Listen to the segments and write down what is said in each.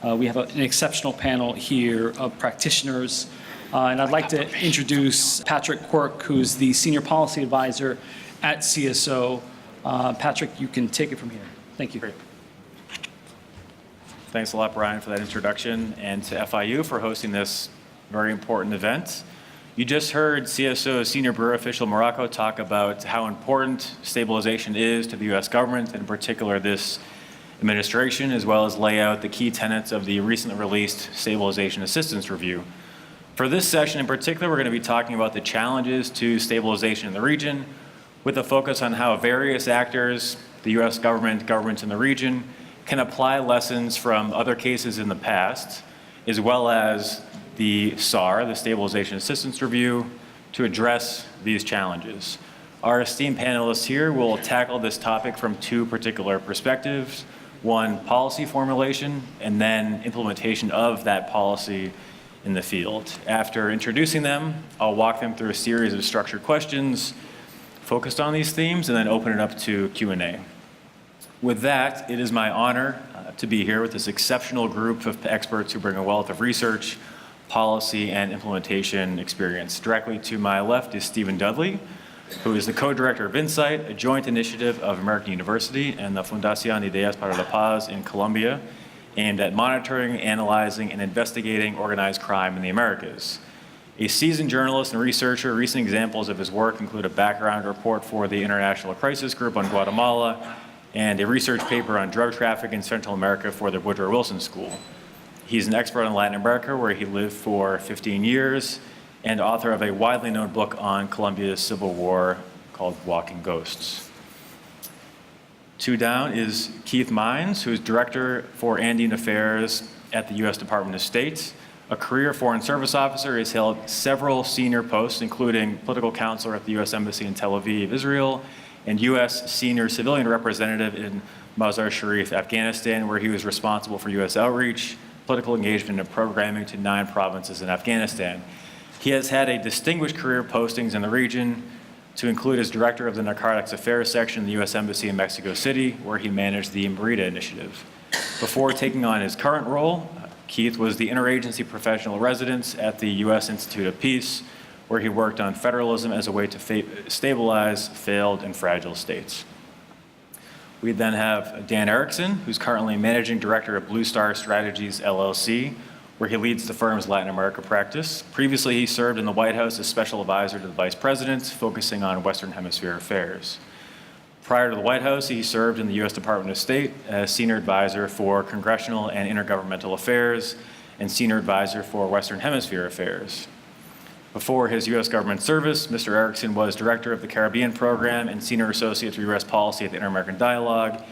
We have an exceptional panel here of practitioners, and I'd like to introduce Patrick Quirk, who's the Senior Policy Advisor at CSO. Patrick, you can take it from here. Thank you. Great. Thanks a lot, Brian, for that introduction, and to FIU for hosting this very important event. You just heard CSO Senior Bureau Official Morocco talk about how important stabilization is to the U.S. government, and in particular this administration, as well as lay out the key tenets of the recently released Stabilization Assistance Review. For this session in particular, we're going to be talking about the challenges to stabilization in the region, with a focus on how various actors, the U.S. government, governments in the region, can apply lessons from other cases in the past, as well as the SAR, the Stabilization Assistance Review, to address these challenges. Our esteemed panelists here will tackle this topic from two particular perspectives: one, policy formulation, and then implementation of that policy in the field. After introducing them, I'll walk them through a series of structured questions focused on these themes, and then open it up to Q&A. With that, it is my honor to be here with this exceptional group of experts who bring a wealth of research, policy, and implementation experience. Directly to my left is Stephen Dudley, who is the co-director of Insight, a joint initiative of American University and the Fundación Ideas para la Paz in Colombia, aimed at monitoring, analyzing, and investigating organized crime in the Americas. A seasoned journalist and researcher, recent examples of his work include a background report for the International Crisis Group on Guatemala, and a research paper on drug trafficking in Central America for the Woodrow Wilson School. He's an expert on Latin America, where he lived for 15 years, and author of a widely known book on Colombia's civil war called Walking Ghosts. Two down is Keith Mines, who is Director for Andean Affairs at the U.S. Department of State. A career Foreign Service officer, has held several senior posts, including political counselor at the U.S. Embassy in Tel Aviv, Israel, and U.S. Senior Civilian Representative in Mazar-Sharif, Afghanistan, where he was responsible for U.S. outreach, political engagement, and programming to 9 provinces in Afghanistan. He has had a distinguished career of postings in the region, to include as director of the Narcotics Affairs section in the U.S. Embassy in Mexico City, where he managed the Merida Initiative. Before taking on his current role, Keith was the interagency professional resident at the U.S. Institute of Peace, where he worked on federalism as a way to stabilize failed and fragile states. We then have Dan Erikson, who's currently managing director of Blue Star Strategies, LLC, where he leads the firm's Latin America practice. Previously, he served in the White House as special advisor to the vice president, focusing on Western Hemisphere affairs. Prior to the White House, he served in the U.S. Department of State as senior advisor for congressional and intergovernmental affairs and senior advisor for Western Hemisphere affairs. Before his U.S. government service, Mr. Erikson was director of the Caribbean program and senior associate for U.S. policy at the Inter-American Dialogue,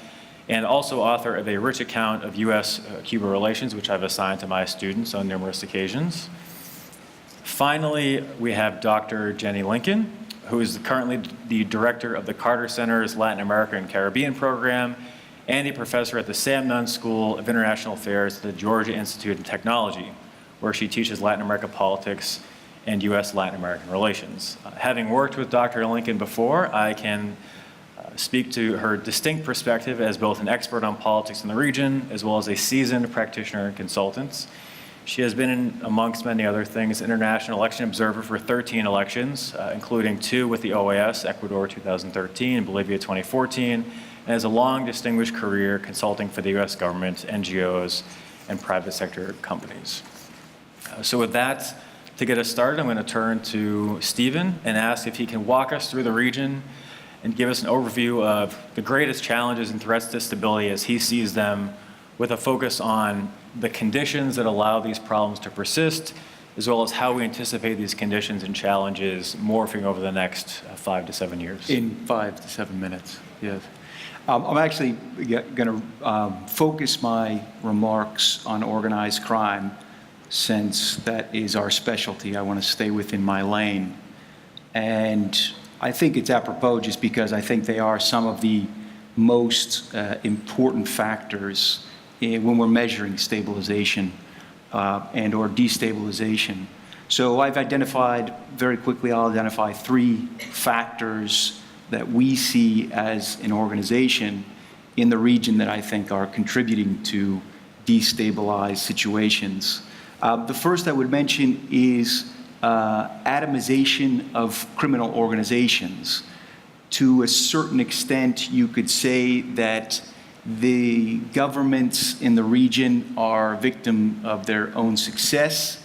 and also author of a rich account of U.S.-Cuba relations, which I've assigned to my students on numerous occasions. Finally, we have Dr. Jennie Lincoln, who is currently the director of the Carter Center's Latin America and Caribbean program, and a professor at the Sam Nunn School of International Affairs at the Georgia Institute of Technology, where she teaches Latin America politics and U.S.-Latin American relations. Having worked with Dr. Lincoln before, I can speak to her distinct perspective as both an expert on politics in the region, as well as a seasoned practitioner and consultant. She has been, amongst many other things, international election observer for 13 elections, including 2 with the OAS, Ecuador 2013 and Bolivia 2014, and has a long distinguished career consulting for the U.S. government, NGOs, and private sector companies. So with that, to get us started, I'm going to turn to Stephen and ask if he can walk us through the region and give us an overview of the greatest challenges and threats to stability as he sees them, with a focus on the conditions that allow these problems to persist, as well as how we anticipate these conditions and challenges morphing over the next 5 to 7 years. In 5 to 7 minutes, yes. I'm actually going to focus my remarks on organized crime, since that is our specialty. I want to stay within my lane. And I think it's apropos just because I think they are some of the most important factors when we're measuring stabilization and or destabilization. So I've identified, very quickly, I'll identify 3 factors that we see as an organization in the region that I think are contributing to destabilize situations. The first I would mention is atomization of criminal organizations. To a certain extent, you could say that the governments in the region are a victim of their own success.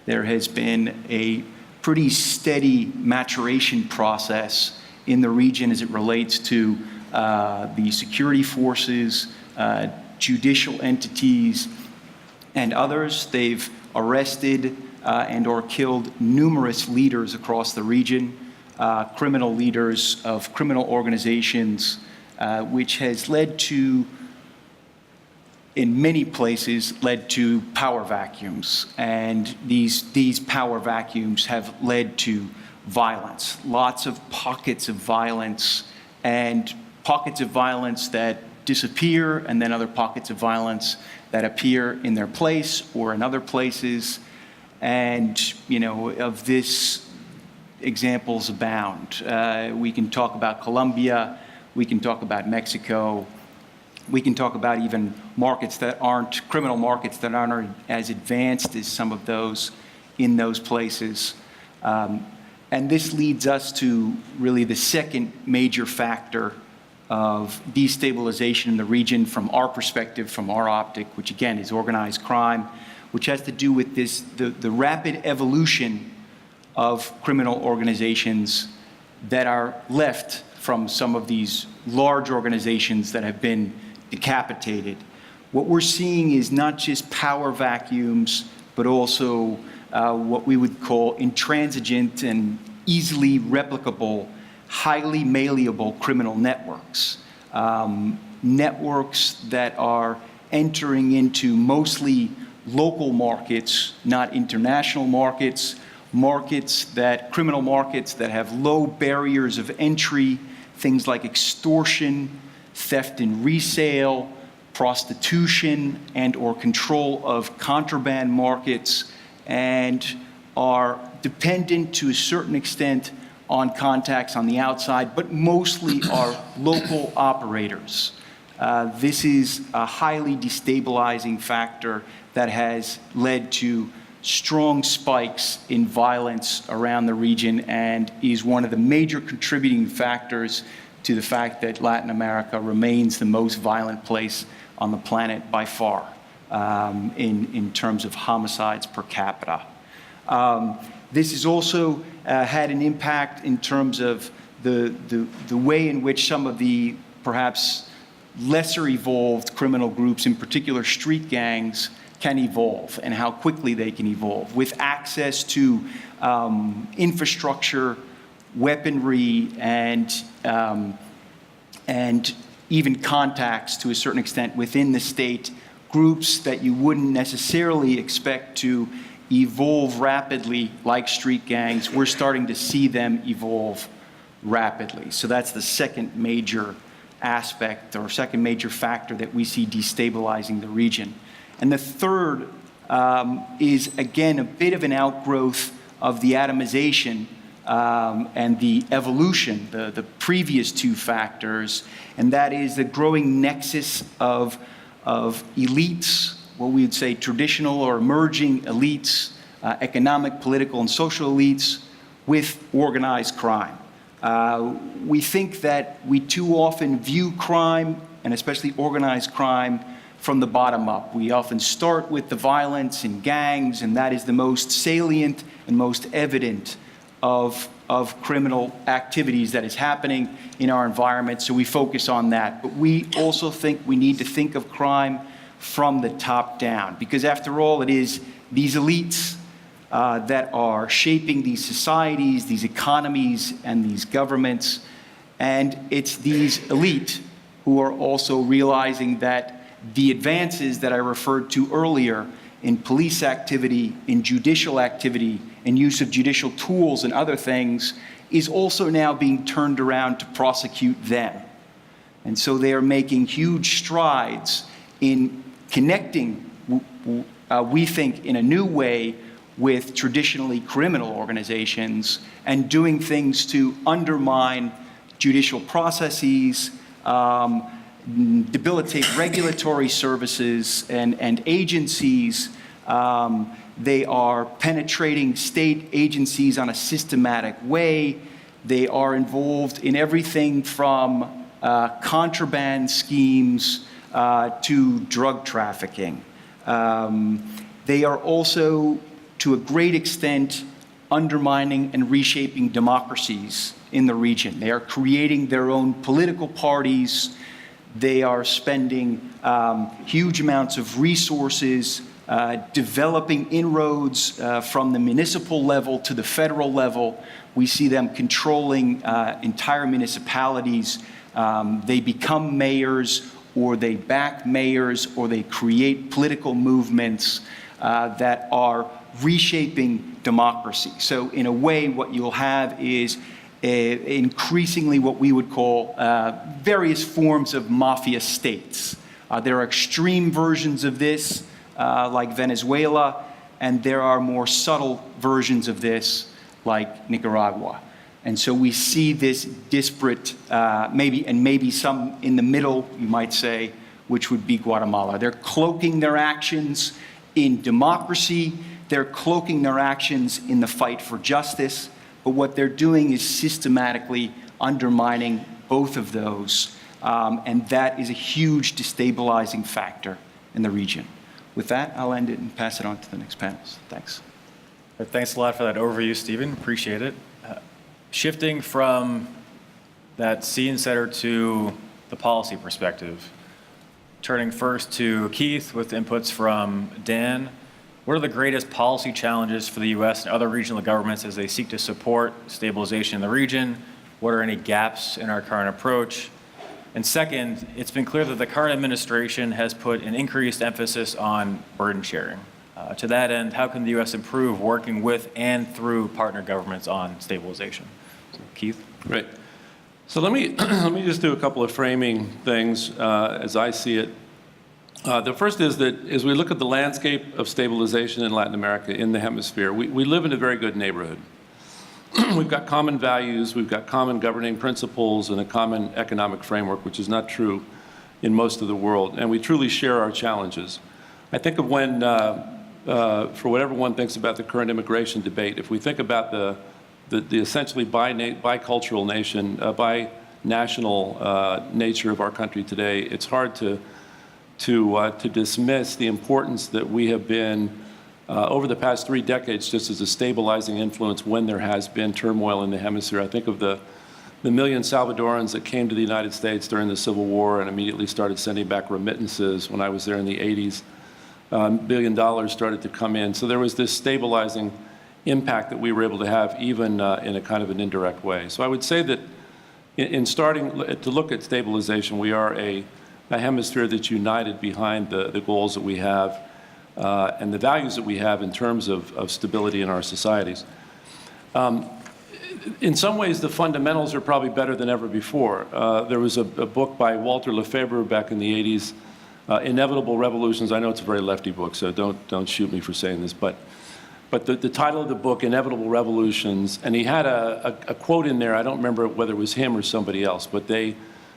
There has been a pretty steady maturation process in the region as it relates to the security forces, judicial entities, and others. They've arrested and or killed numerous leaders across the region, criminal leaders of criminal organizations, which has led to, in many places, led to power vacuums. And these power vacuums have led to violence, lots of pockets of violence, and pockets of violence that disappear, and then other pockets of violence that appear in their place or in other places. And, you know, of this, examples abound. We can talk about Colombia, we can talk about Mexico, we can talk about even markets that aren't, criminal markets that aren't as advanced as some of those in those places. And this leads us to really the second major factor of destabilization in the region from our perspective, from our optic, which again is organized crime, which has to do with this, the rapid evolution of criminal organizations that are left from some of these large organizations that have been decapitated. What we're seeing is not just power vacuums, but also what we would call intransigent and easily replicable, highly malleable criminal networks. Networks that are entering into mostly local markets, not international markets, criminal markets that have low barriers of entry, things like extortion, theft and resale, prostitution, and or control of contraband markets, and are dependent to a certain extent on contacts on the outside, but mostly are local operators. This is a highly destabilizing factor that has led to strong spikes in violence around the region and is one of the major contributing factors to the fact that Latin America remains the most violent place on the planet by far in terms of homicides per capita. This has also had an impact in terms of the way in which some of the perhaps lesser evolved criminal groups, in particular street gangs, can evolve and how quickly they can evolve with access to infrastructure, weaponry, and even contacts to a certain extent within the state, groups that you wouldn't necessarily expect to evolve rapidly like street gangs. We're starting to see them evolve rapidly. So that's the second major aspect or second major factor that we see destabilizing the region. And the third is, again, a bit of an outgrowth of the atomization and the evolution, the previous two factors, and that is the growing nexus of elites, what we would say traditional or emerging elites, economic, political, and social elites, with organized crime. We think that we too often view crime, and especially organized crime, from the bottom up. We often start with the violence in gangs, and that is the most salient and most evident of criminal activities that is happening in our environment, so we focus on that. But we also think we need to think of crime from the top down, because after all, it is these elites that are shaping these societies, these economies, and these governments, and it's these elite who are also realizing that the advances that I referred to earlier in police activity, in judicial activity, and use of judicial tools and other things is also now being turned around to prosecute them. And so they are making huge strides in connecting, we think, in a new way with traditionally criminal organizations and doing things to undermine judicial processes, debilitate regulatory services and agencies. They are penetrating state agencies on a systematic way. They are involved in everything from contraband schemes to drug trafficking. They are also, to a great extent, undermining and reshaping democracies in the region. They are creating their own political parties. They are spending huge amounts of resources developing inroads from the municipal level to the federal level. We see them controlling entire municipalities. They become mayors, or they back mayors, or they create political movements that are reshaping democracy. So in a way, what you'll have is increasingly what we would call various forms of mafia states. There are extreme versions of this, like Venezuela, and there are more subtle versions of this, like Nicaragua. And so we see this disparate, maybe some in the middle, you might say, which would be Guatemala. They're cloaking their actions in democracy. They're cloaking their actions in the fight for justice. But what they're doing is systematically undermining both of those. And that is a huge destabilizing factor in the region. With that, I'll end it and pass it on to the next panelist. Thanks. Thanks a lot for that overview, Stephen. Appreciate it. Shifting from that scene setter to the policy perspective, turning first to Keith with inputs from Dan. What are the greatest policy challenges for the U.S. and other regional governments as they seek to support stabilization in the region? What are any gaps in our current approach? And second, it's been clear that the current administration has put an increased emphasis on burden sharing. To that end, how can the U.S. improve working with and through partner governments on stabilization? So, Keith? Great. So let me just do a couple of framing things as I see it. The first is that as we look at the landscape of stabilization in Latin America, in the hemisphere, we live in a very good neighborhood. We've got common values, we've got common governing principles, and a common economic framework, which is not true in most of the world, and we truly share our challenges. I think of when, for whatever one thinks about the current immigration debate, if we think about the essentially bicultural nation, binational nature of our country today, it's hard to dismiss the importance that we have been over the past 3 decades just as a stabilizing influence when there has been turmoil in the hemisphere. I think of the million Salvadorans that came to the United States during the Civil War and immediately started sending back remittances when I was there in the 80s. $1 billion started to come in. So there was this stabilizing impact that we were able to have even in a kind of an indirect way. So I would say that in starting to look at stabilization, we are a hemisphere that's united behind the goals that we have and the values that we have in terms of stability in our societies. In some ways, the fundamentals are probably better than ever before. There was a book by Walter Lefebvre back in the 80s, Inevitable Revolutions. I know it's a very lefty book, so don't shoot me for saying this, but the title of the book, Inevitable Revolutions, and he had a quote in there. I don't remember whether it was him or somebody else, but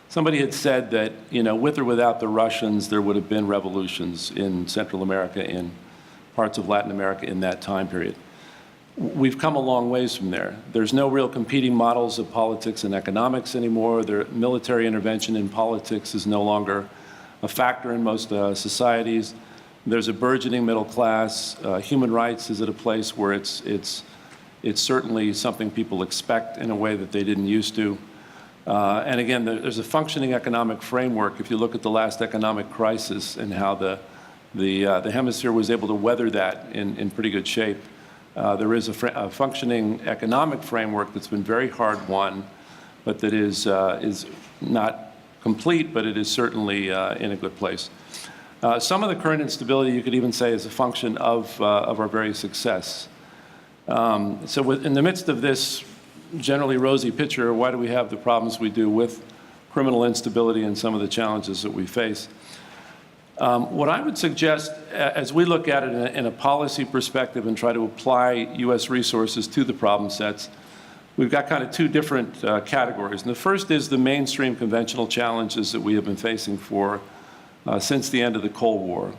somebody had said that, with or without the Russians, there would have been revolutions in Central America, in parts of Latin America in that time period. We've come a long ways from there. There's no real competing models of politics and economics anymore. Military intervention in politics is no longer a factor in most societies. There's a burgeoning middle class. Human rights is at a place where it's certainly something people expect in a way that they didn't used to. And again, there's a functioning economic framework. If you look at the last economic crisis and how the hemisphere was able to weather that in pretty good shape, there is a functioning economic framework that's been very hard won, but that is not complete, but it is certainly in a good place. Some of the current instability, you could even say, is a function of our very success. So in the midst of this generally rosy picture, why do we have the problems we do with criminal instability and some of the challenges that we face? What I would suggest, as we look at it in a policy perspective and try to apply U.S. resources to the problem sets, we've got kind of two different categories. And the first is the mainstream conventional challenges that we have been facing since the end of the Cold War.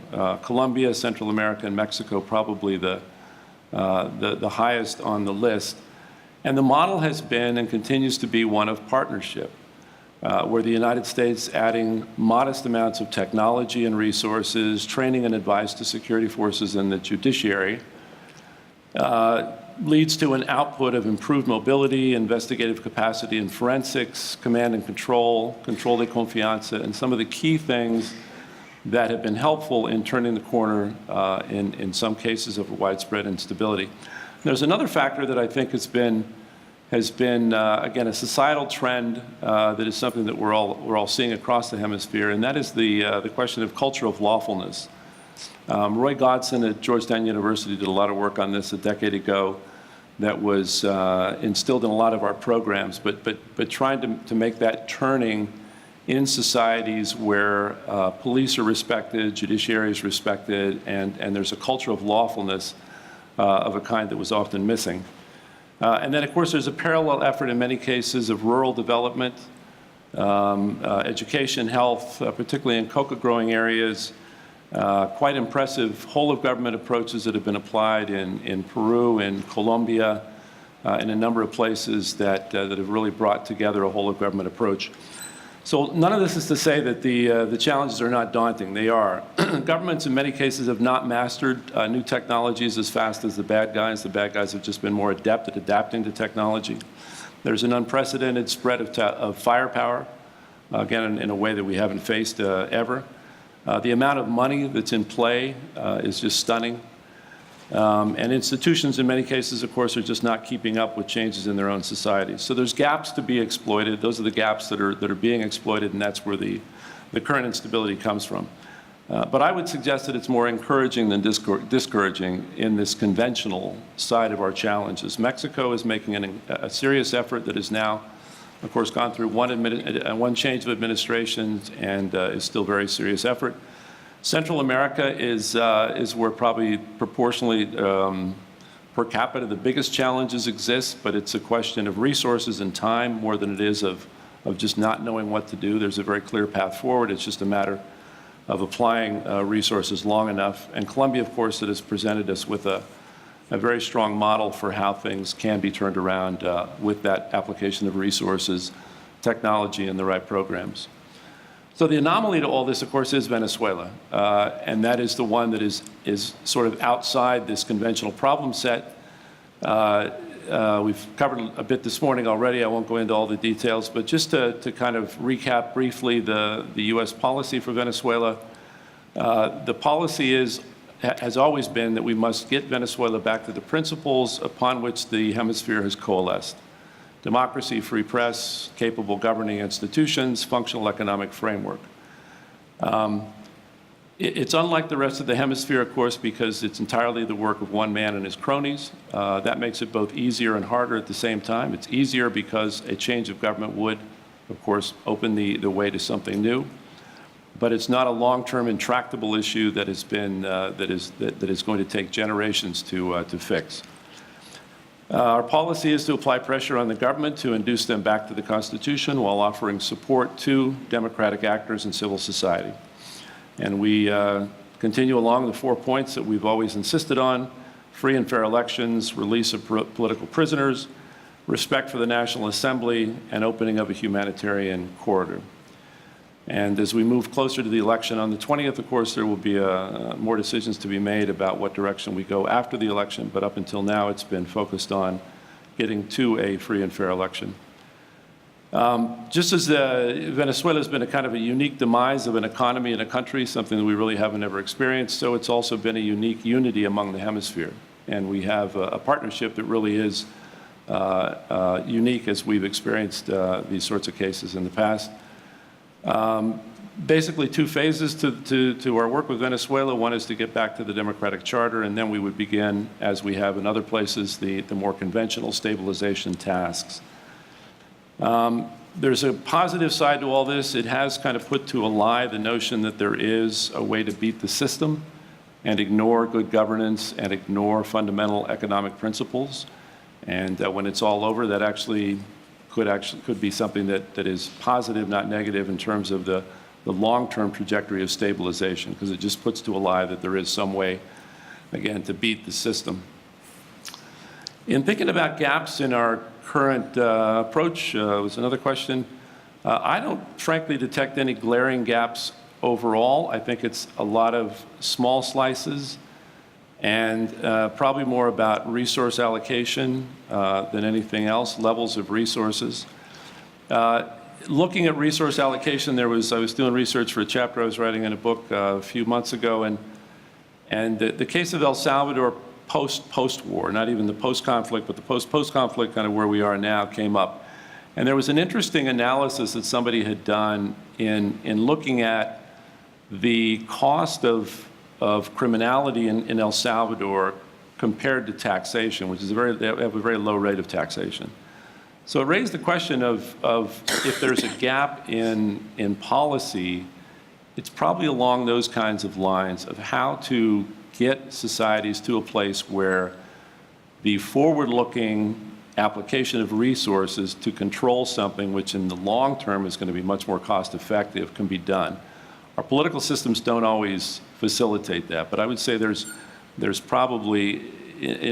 Colombia, Central America, and Mexico probably the highest on the list. And the model has been and continues to be one of partnership, where the United States adding modest amounts of technology and resources, training and advice to security forces and the judiciary, leads to an output of improved mobility, investigative capacity and forensics, command and control de confianza, and some of the key things that have been helpful in turning the corner in some cases of widespread instability. There's another factor that I think has been again, a societal trend that is something that we're all seeing across the hemisphere, and that is the question of culture of lawfulness. Roy Godson at Georgetown University did a lot of work on this a decade ago that was instilled in a lot of our programs, but trying to make that turning in societies where police are respected, judiciary is respected, and there's a culture of lawfulness of a kind that was often missing. And then, of course, there's a parallel effort in many cases of rural development, education, health, particularly in coca-growing areas, quite impressive whole-of-government approaches that have been applied in Peru, in Colombia, in a number of places that have really brought together a whole-of-government approach. So none of this is to say that the challenges are not daunting. They are. Governments in many cases have not mastered new technologies as fast as the bad guys. The bad guys have just been more adept at adapting to technology. There's an unprecedented spread of firepower, again, in a way that we haven't faced ever. The amount of money that's in play is just stunning. And institutions, in many cases, of course, are just not keeping up with changes in their own societies. So there's gaps to be exploited. Those are the gaps that are being exploited, and that's where the current instability comes from. But I would suggest that it's more encouraging than discouraging in this conventional side of our challenges. Mexico is making a serious effort that has now, of course, gone through one change of administrations and is still a very serious effort. Central America is where probably proportionally per capita the biggest challenges exist, but it's a question of resources and time more than it is of just not knowing what to do. There's a very clear path forward. It's just a matter of applying resources long enough. And Colombia, of course, that has presented us with a very strong model for how things can be turned around with that application of resources, technology, and the right programs. So the anomaly to all this, of course, is Venezuela, and that is the one that is sort of outside this conventional problem set. We've covered a bit this morning already. I won't go into all the details, but just to kind of recap briefly the U.S. policy for Venezuela. The policy has always been that we must get Venezuela back to the principles upon which the hemisphere has coalesced. Democracy, free press, capable governing institutions, functional economic framework. It's unlike the rest of the hemisphere, of course, because it's entirely the work of one man and his cronies. That makes it both easier and harder at the same time. It's easier because a change of government would, of course, open the way to something new. But it's not a long-term intractable issue that has been that is going to take generations to fix. Our policy is to apply pressure on the government to induce them back to the Constitution while offering support to democratic actors and civil society. And we continue along the 4 points that we've always insisted on: free and fair elections, release of political prisoners, respect for the National Assembly, and opening of a humanitarian corridor. And as we move closer to the election on the 20th, of course, there will be more decisions to be made about what direction we go after the election, but up until now it's been focused on getting to a free and fair election. Just as Venezuela has been a kind of a unique demise of an economy and a country, something that we really haven't ever experienced, so it's also been a unique unity among the hemisphere. And we have a partnership that really is unique as we've experienced these sorts of cases in the past. Basically two phases to our work with Venezuela. One is to get back to the democratic charter, and then we would begin, as we have in other places, the more conventional stabilization tasks. There's a positive side to all this. It has kind of put to a lie the notion that there is a way to beat the system and ignore good governance and ignore fundamental economic principles. And when it's all over, that could be something that is positive, not negative, in terms of the long-term trajectory of stabilization, because it just puts to a lie that there is some way, again, to beat the system. In thinking about gaps in our current approach, was another question. I don't, frankly, detect any glaring gaps overall. I think it's a lot of small slices and probably more about resource allocation than anything else, levels of resources. Looking at resource allocation, I was doing research for a chapter I was writing in a book a few months ago, and the case of El Salvador post-war, not even the post-conflict, but the post-conflict kind of where we are now came up. And there was an interesting analysis that somebody had done in looking at the cost of criminality in El Salvador compared to taxation, which is they have a very low rate of taxation. So it raised the question of if there's a gap in policy, it's probably along those kinds of lines of how to get societies to a place where the forward-looking application of resources to control something which in the long term is going to be much more cost-effective can be done. Our political systems don't always facilitate that, but I would say there's probably,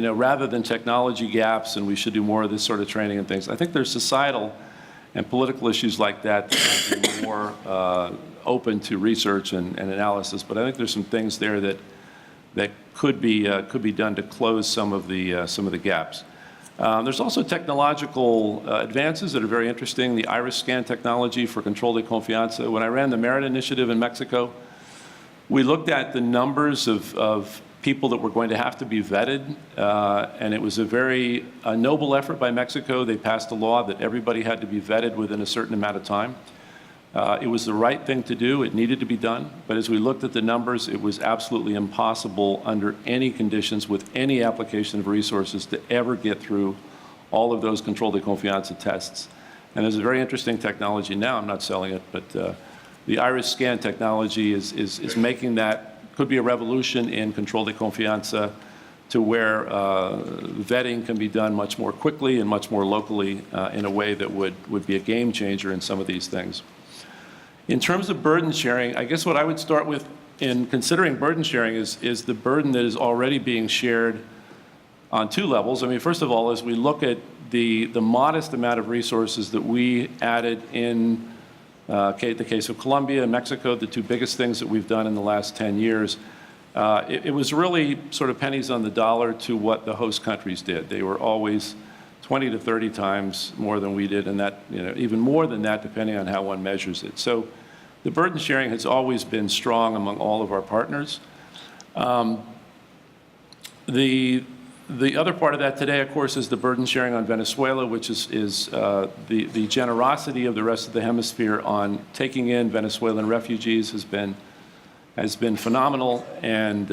rather than technology gaps and we should do more of this sort of training and things, I think there's societal and political issues like that that might be more open to research and analysis, but I think there's some things there that could be done to close some of the gaps. There's also technological advances that are very interesting. The iris scan technology for control de confianza. When I ran the Merit Initiative in Mexico, we looked at the numbers of people that were going to have to be vetted, and it was a very noble effort by Mexico. They passed a law that everybody had to be vetted within a certain amount of time. It was the right thing to do. It needed to be done. But as we looked at the numbers, it was absolutely impossible under any conditions with any application of resources to ever get through all of those control de confianza tests. And there's a very interesting technology now. I'm not selling it, but the iris scan technology is making that, could be a revolution in control de confianza to where vetting can be done much more quickly and much more locally in a way that would be a game changer in some of these things. In terms of burden sharing, I guess what I would start with in considering burden sharing is the burden that is already being shared on two levels. I mean, first of all, as we look at the modest amount of resources that we added in the case of Colombia and Mexico, the two biggest things that we've done in the last 10 years, it was really sort of pennies on the dollar to what the host countries did. They were always 20 to 30 times more than we did, and that, even more than that, depending on how one measures it. So the burden sharing has always been strong among all of our partners. The other part of that today, of course, is the burden sharing on Venezuela, which is the generosity of the rest of the hemisphere on taking in Venezuelan refugees has been phenomenal, and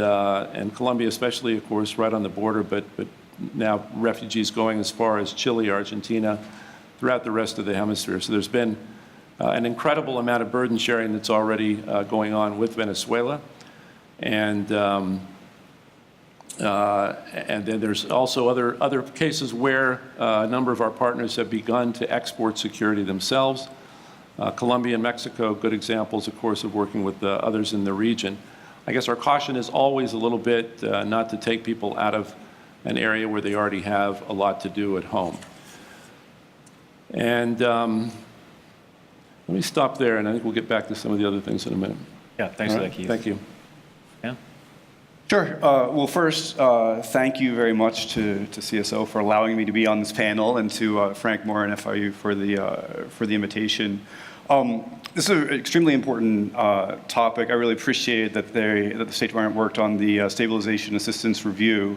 Colombia especially, of course, right on the border, but now refugees going as far as Chile, Argentina, throughout the rest of the hemisphere. So there's been an incredible amount of burden sharing that's already going on with Venezuela. And then there's also other cases where a number of our partners have begun to export security themselves. Colombia and Mexico, good examples, of course, of working with others in the region. I guess our caution is always a little bit not to take people out of an area where they already have a lot to do at home. And let me stop there, and I think we'll get back to some of the other things in a minute. Yeah, thanks for that, Keith. Thank you. Yeah. Sure. Well, first, thank you very much to CSO for allowing me to be on this panel, and to Frank Moore and FIU for the invitation. This is an extremely important topic. I really appreciate that the State Department worked on the Stabilization Assistance Review.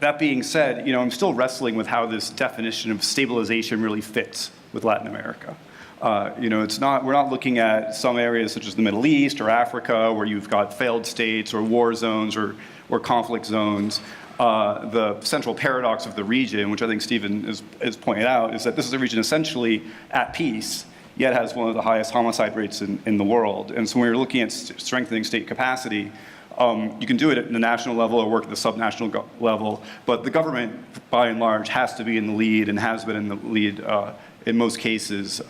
That being said, I'm still wrestling with how this definition of stabilization really fits with Latin America. We're not looking at some areas such as the Middle East or Africa where you've got failed states or war zones or conflict zones. The central paradox of the region, which I think Stephen has pointed out, is that this is a region essentially at peace, yet has one of the highest homicide rates in the world. And so when we're looking at strengthening state capacity, You can do it at the national level or work at the subnational level, but the government, by and large, has to be in the lead and has been in the lead in most cases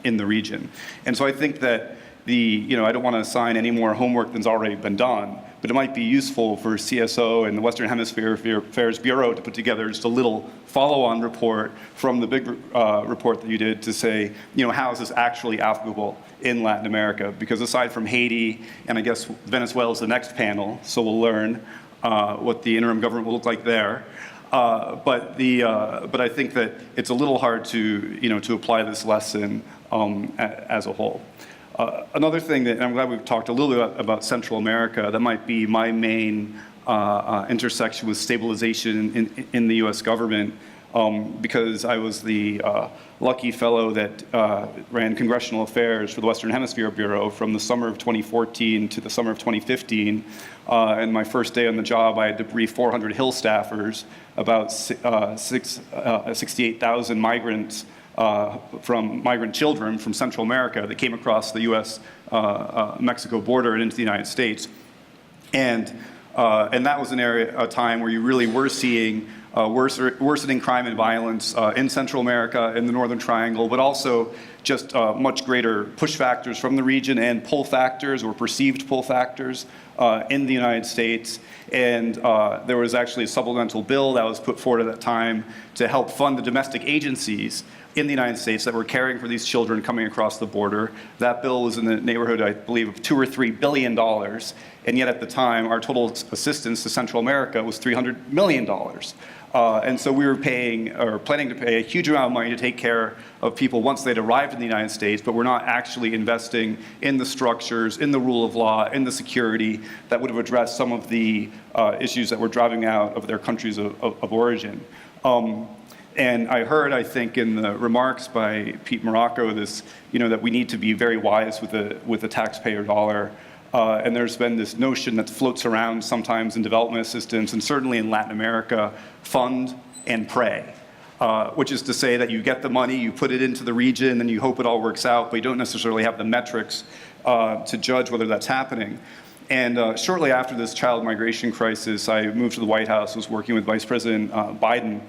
in the region. And so I think that I don't want to assign any more homework than's already been done, but it might be useful for CSO and the Western Hemisphere Affairs Bureau to put together just a little follow-on report from the big report that you did to say, how is this actually applicable in Latin America? Because aside from Haiti, and I guess Venezuela is the next panel, so we'll learn what the interim government will look like there. But I think that it's a little hard to apply this lesson as a whole. Another thing that, and I'm glad we've talked a little bit about Central America, that might be my main intersection with stabilization in the US government, because I was the lucky fellow that ran congressional affairs for the Western Hemisphere Bureau from the summer of 2014 to the summer of 2015. And my first day on the job, I had to brief 400 Hill staffers about 68,000 migrants from migrant children from Central America that came across the U.S.-Mexico border and into the United States. And that was a time where you really were seeing worsening crime and violence in Central America, in the Northern Triangle, but also just much greater push factors from the region and pull factors or perceived pull factors in the United States. And there was actually a supplemental bill that was put forward at that time to help fund the domestic agencies in the United States that were caring for these children coming across the border. That bill was in the neighborhood, I believe, of $2 or $3 billion. And yet at the time, our total assistance to Central America was $300 million. And so we were planning to pay a huge amount of money to take care of people once they'd arrived in the United States, but we're not actually investing in the structures, in the rule of law, in the security that would have addressed some of the issues that we're driving out of their countries of origin. And I heard, I think, in the remarks by Pete Morocco, that we need to be very wise with the taxpayer dollar. And there's been this notion that floats around sometimes in development assistance, and certainly in Latin America, fund and pray, which is to say that you get the money, you put it into the region, and you hope it all works out, but you don't necessarily have the metrics to judge whether that's happening. And shortly after this child migration crisis, I moved to the White House, was working with Vice President Biden,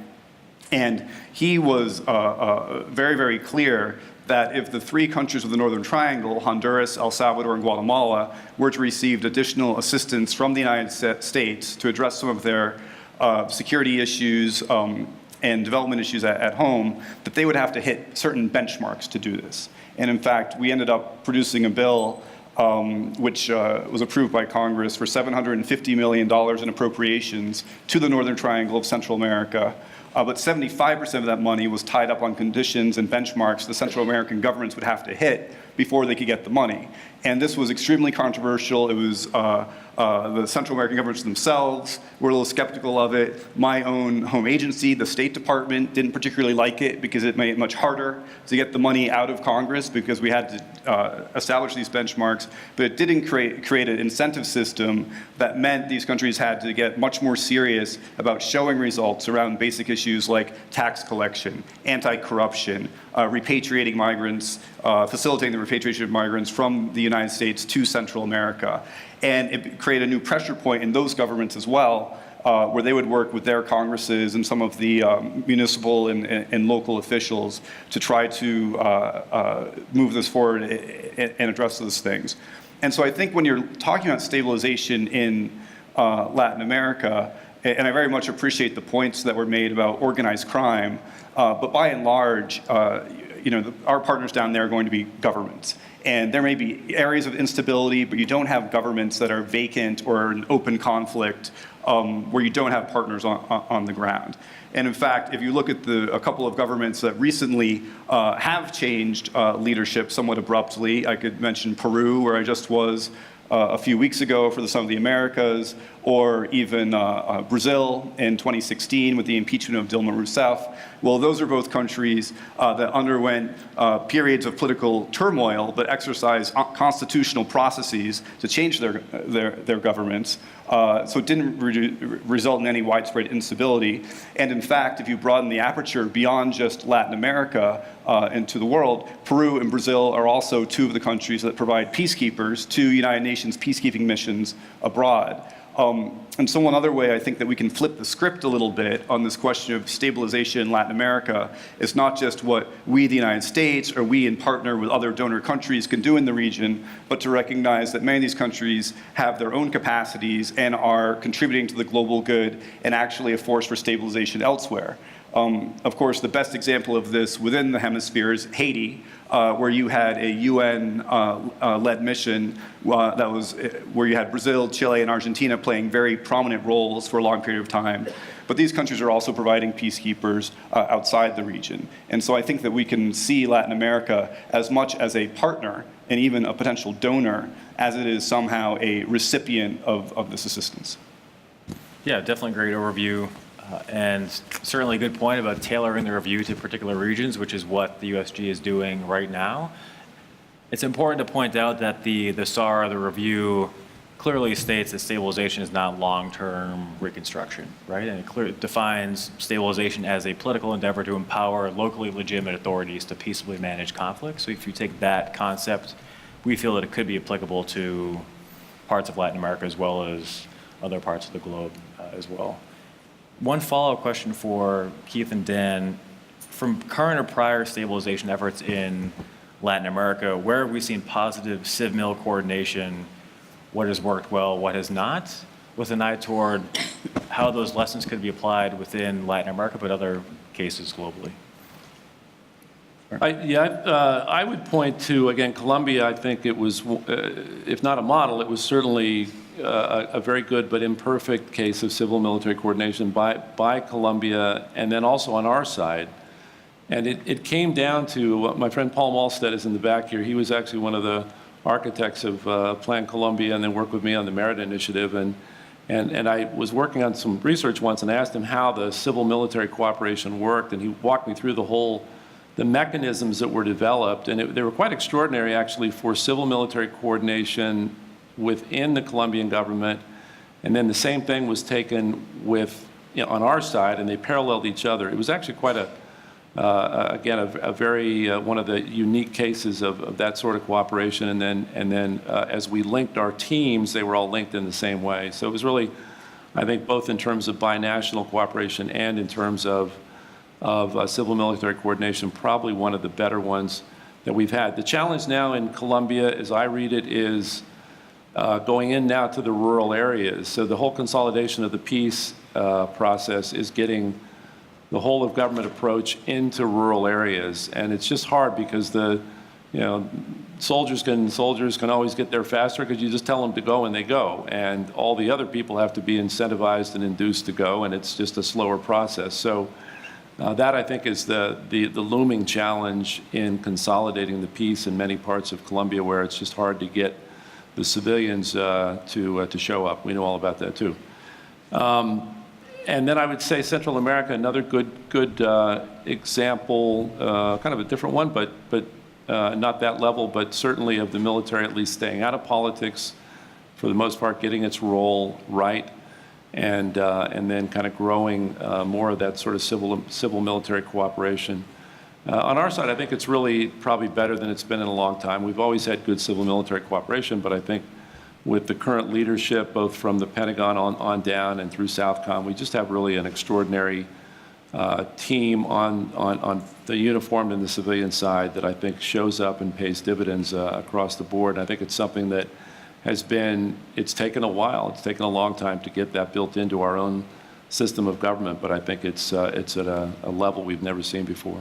and he was very, very clear that if the three countries of the Northern Triangle, Honduras, El Salvador, and Guatemala, were to receive additional assistance from the United States to address some of their security issues and development issues at home, that they would have to hit certain benchmarks to do this. And in fact, we ended up producing a bill which was approved by Congress for $750 million in appropriations to the Northern Triangle of Central America. But 75% of that money was tied up on conditions and benchmarks the Central American governments would have to hit before they could get the money. And this was extremely controversial. It was the Central American governments themselves were a little skeptical of it. My own home agency, the State Department, didn't particularly like it because it made it much harder to get the money out of Congress because we had to establish these benchmarks. But it didn't create an incentive system that meant these countries had to get much more serious about showing results around basic issues like tax collection, anti-corruption, repatriating migrants, facilitating the repatriation of migrants from the United States to Central America. And it created a new pressure point in those governments as well, where they would work with their Congresses and some of the municipal and local officials to try to move this forward and address those things. And so I think when you're talking about stabilization in Latin America, and I very much appreciate the points that were made about organized crime, but by and large, our partners down there are going to be governments. And there may be areas of instability, but you don't have governments that are vacant or an open conflict where you don't have partners on the ground. And in fact, if you look at a couple of governments that recently have changed leadership somewhat abruptly, I could mention Peru, where I just was a few weeks ago for the Summit of the Americas, or even Brazil in 2016 with the impeachment of Dilma Rousseff. Well, those are both countries that underwent periods of political turmoil, but exercised constitutional processes to change their governments. So it didn't result in any widespread instability. And in fact, if you broaden the aperture beyond just Latin America, into the world. Peru and Brazil are also two of the countries that provide peacekeepers to United Nations peacekeeping missions abroad. And so one other way I think that we can flip the script a little bit on this question of stabilization in Latin America is not just what we, the United States, or we in partner with other donor countries can do in the region, but to recognize that many of these countries have their own capacities and are contributing to the global good and actually a force for stabilization elsewhere. Of course, the best example of this within the hemisphere is Haiti, where you had a UN-led mission that was where you had Brazil, Chile, and Argentina playing very prominent roles for a long period of time. But these countries are also providing peacekeepers outside the region. And so I think that we can see Latin America as much as a partner and even a potential donor as it is somehow a recipient of this assistance. Yeah, definitely great overview. And certainly a good point about tailoring the review to particular regions, which is what the USG is doing right now. It's important to point out that the SAR, the review, clearly states that stabilization is not long-term reconstruction, right? And it clearly defines stabilization as a political endeavor to empower locally legitimate authorities to peaceably manage conflict. So if you take that concept, we feel that it could be applicable to parts of Latin America as well as other parts of the globe as well. One follow-up question for Keith and Dan. From current or prior stabilization efforts in Latin America, where have we seen positive civ-mil coordination? What has worked well, what has not? With an eye toward how those lessons could be applied within Latin America, but other cases globally. I would point to, again, Colombia. I think it was, if not a model, it was certainly a very good but imperfect case of civil-military coordination by Colombia, and then also on our side. And it came down to, my friend Paul Malstead is in the back here. He was actually one of the architects of Plan Colombia and then worked with me on the Merit Initiative. And I was working on some research once and asked him how the civil-military cooperation worked, and he walked me through the mechanisms that were developed. And they were quite extraordinary, actually, for civil-military coordination within the Colombian government. And then the same thing was taken with, on our side, and they paralleled each other. It was actually quite again, a very, one of the unique cases of that sort of cooperation. And then as we linked our teams, they were all linked in the same way. So it was really, I think, both in terms of binational cooperation and in terms of civil-military coordination, probably one of the better ones that we've had. The challenge now in Colombia, as I read it, is going in now to the rural areas. So the whole consolidation of the peace process is getting the whole of government approach into rural areas. And it's just hard because soldiers can always get there faster because you just tell them to go and they go. And all the other people have to be incentivized and induced to go, and it's just a slower process. So that, I think, is the looming challenge in consolidating the peace in many parts of Colombia, where it's just hard to get the civilians to show up. We know all about that too. And then I would say Central America, another good example, kind of a different one, but not that level, but certainly of the military at least staying out of politics, for the most part, getting its role right, and then kind of growing more of that sort of civil-military cooperation. On our side, I think it's really probably better than it's been in a long time. We've always had good civil-military cooperation, but I think with the current leadership, both from the Pentagon on down and through Southcom, we just have really an extraordinary team on the uniformed and the civilian side that I think shows up and pays dividends across the board. And I think it's something that it's taken a while. It's taken a long time to get that built into our own system of government, but I think it's at a level we've never seen before.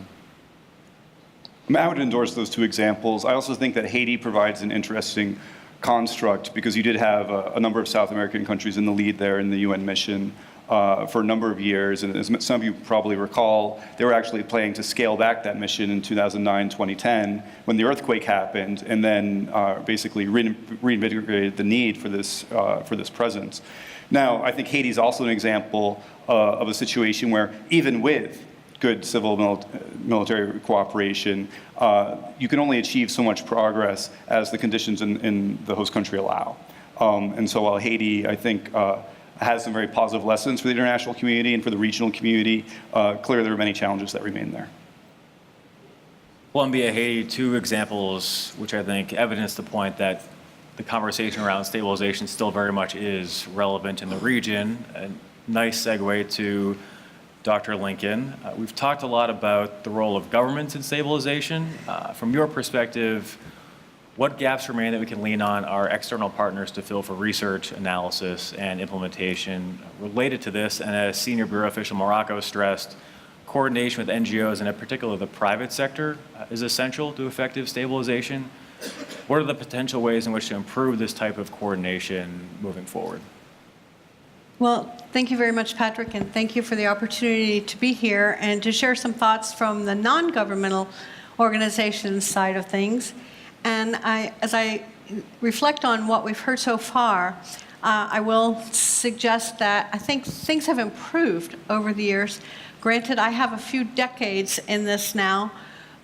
I would endorse those two examples. I also think that Haiti provides an interesting construct because you did have a number of South American countries in the lead there in the UN mission for a number of years. And as some of you probably recall, they were actually planning to scale back that mission in 2009, 2010 when the earthquake happened, and then basically reinvigorated the need for this presence. Now, I think Haiti is also an example of a situation where even with good civil-military cooperation, you can only achieve so much progress as the conditions in the host country allow. And so while Haiti, I think, has some very positive lessons for the international community and for the regional community, clearly there are many challenges that remain there. Colombia, Haiti, two examples which I think evidence the point that the conversation around stabilization still very much is relevant in the region. A nice segue to Dr. Lincoln. We've talked a lot about the role of governments in stabilization. From your perspective, what gaps remain that we can lean on our external partners to fill for research, analysis, and implementation related to this? And as Senior Bureau Official Morocco stressed, coordination with NGOs, and in particular the private sector, is essential to effective stabilization. What are the potential ways in which to improve this type of coordination moving forward? Well, thank you very much, Patrick, and thank you for the opportunity to be here and to share some thoughts from the non-governmental organizations side of things. And as I reflect on what we've heard so far, I will suggest that I think things have improved over the years. Granted, I have a few decades in this now,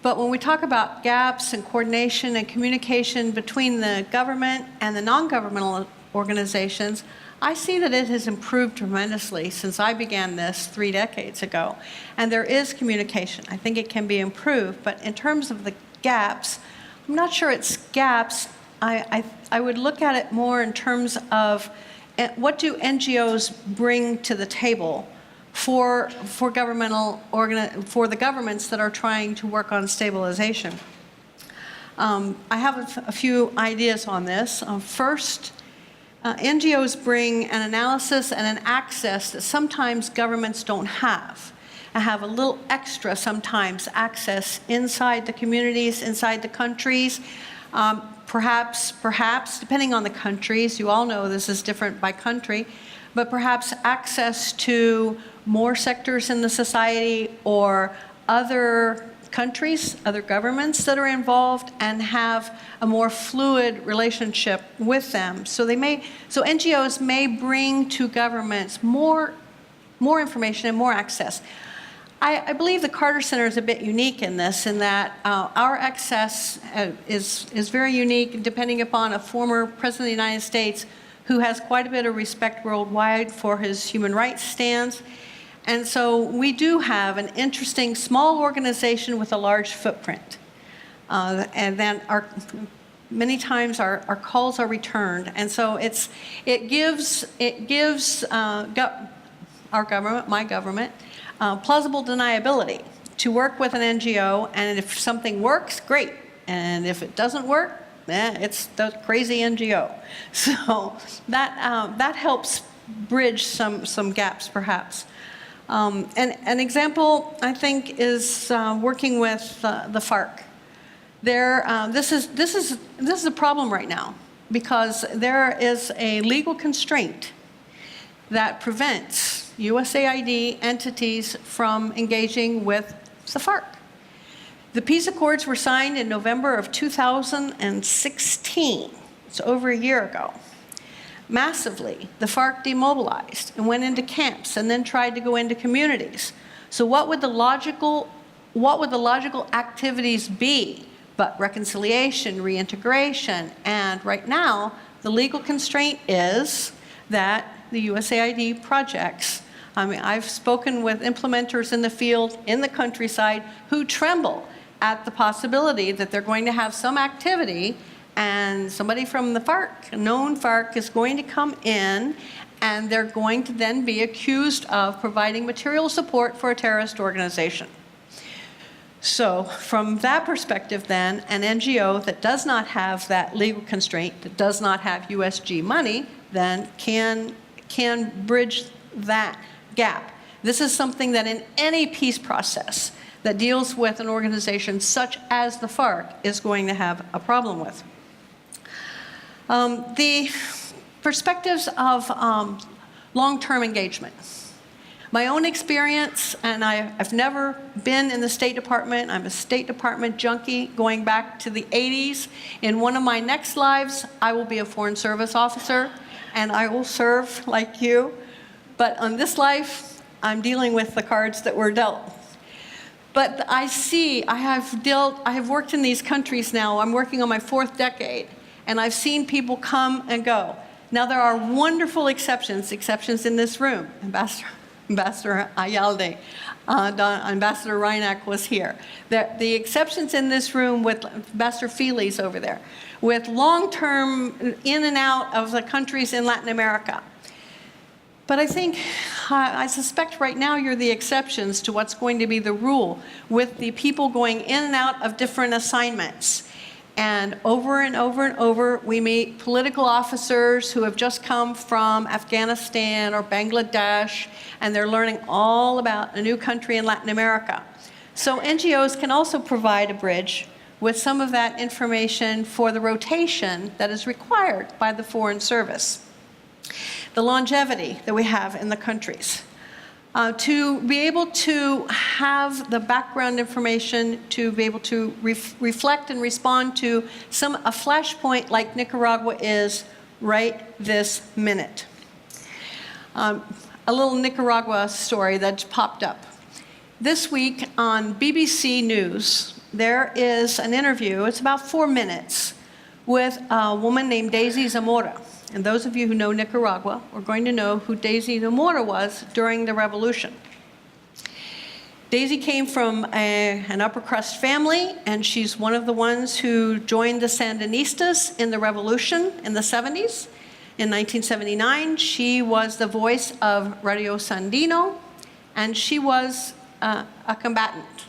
but when we talk about gaps and coordination and communication between the government and the non-governmental organizations, I see that it has improved tremendously since I began this 3 decades ago. And there is communication. I think it can be improved, but in terms of the gaps, I'm not sure it's gaps. I would look at it more in terms of what do NGOs bring to the table for the governments that are trying to work on stabilization. I have a few ideas on this. First, NGOs bring an analysis and an access that sometimes governments don't have. I have a little extra sometimes access inside the communities, inside the countries. Perhaps, depending on the countries, you all know this is different by country, but perhaps access to more sectors in the society or other countries, other governments that are involved and have a more fluid relationship with them. So NGOs may bring to governments more information and more access. I believe the Carter Center is a bit unique in this, in that our access is very unique, depending upon a former president of the United States who has quite a bit of respect worldwide for his human rights stands. And so we do have an interesting small organization with a large footprint. And then many times our calls are returned. And so it gives our government, my government, plausible deniability to work with an NGO, and if something works, great. And if it doesn't work, it's the crazy NGO. So that helps bridge some gaps, perhaps. An example, I think, is working with the FARC. This is a problem right now because there is a legal constraint that prevents USAID entities from engaging with the FARC. The peace accords were signed in November of 2016. It's over a year ago. Massively, the FARC demobilized and went into camps and then tried to go into communities. So what would the logical activities be but reconciliation, reintegration? And right now, the legal constraint is that the USAID projects, I've spoken with implementers in the field, in the countryside, who tremble at the possibility that they're going to have some activity and somebody from the FARC, a known FARC, is going to come in and they're going to then be accused of providing material support for a terrorist organization. So from that perspective then, an NGO that does not have that legal constraint, that does not have USG money, then can bridge that gap. This is something that in any peace process that deals with an organization such as the FARC is going to have a problem with. The perspectives of long-term engagement. My own experience, and I've never been in the State Department. I'm a State Department junkie going back to the 80s. In one of my next lives, I will be a Foreign Service officer, and I will serve like you. But on this life, I'm dealing with the cards that were dealt. But I have worked in these countries now. I'm working on my 4th decade, and I've seen people come and go. Now, there are wonderful exceptions in this room. Ambassador Ambassador Ayalde, Ambassador Reinach was here. The exceptions in this room with Ambassador Feely's over there, with long-term in and out of the countries in Latin America. But I think, I suspect right now you're the exceptions to what's going to be the rule, with the people going in and out of different assignments. And over and over and over, we meet political officers who have just come from Afghanistan or Bangladesh, and they're learning all about a new country in Latin America. So NGOs can also provide a bridge with some of that information for the rotation that is required by the Foreign Service. The longevity that we have in the countries. To be able to have the background information, to be able to reflect and respond to a flashpoint like Nicaragua is right this minute. A little Nicaragua story that popped up. This week on BBC News, there is an interview, it's about 4 minutes, with a woman named Daisy Zamora. And those of you who know Nicaragua are going to know who Daisy Zamora was during the revolution. Daisy came from an upper crust family, and she's one of the ones who joined the Sandinistas in the revolution in the 70s. In 1979, she was the voice of Radio Sandino, and she was a combatant.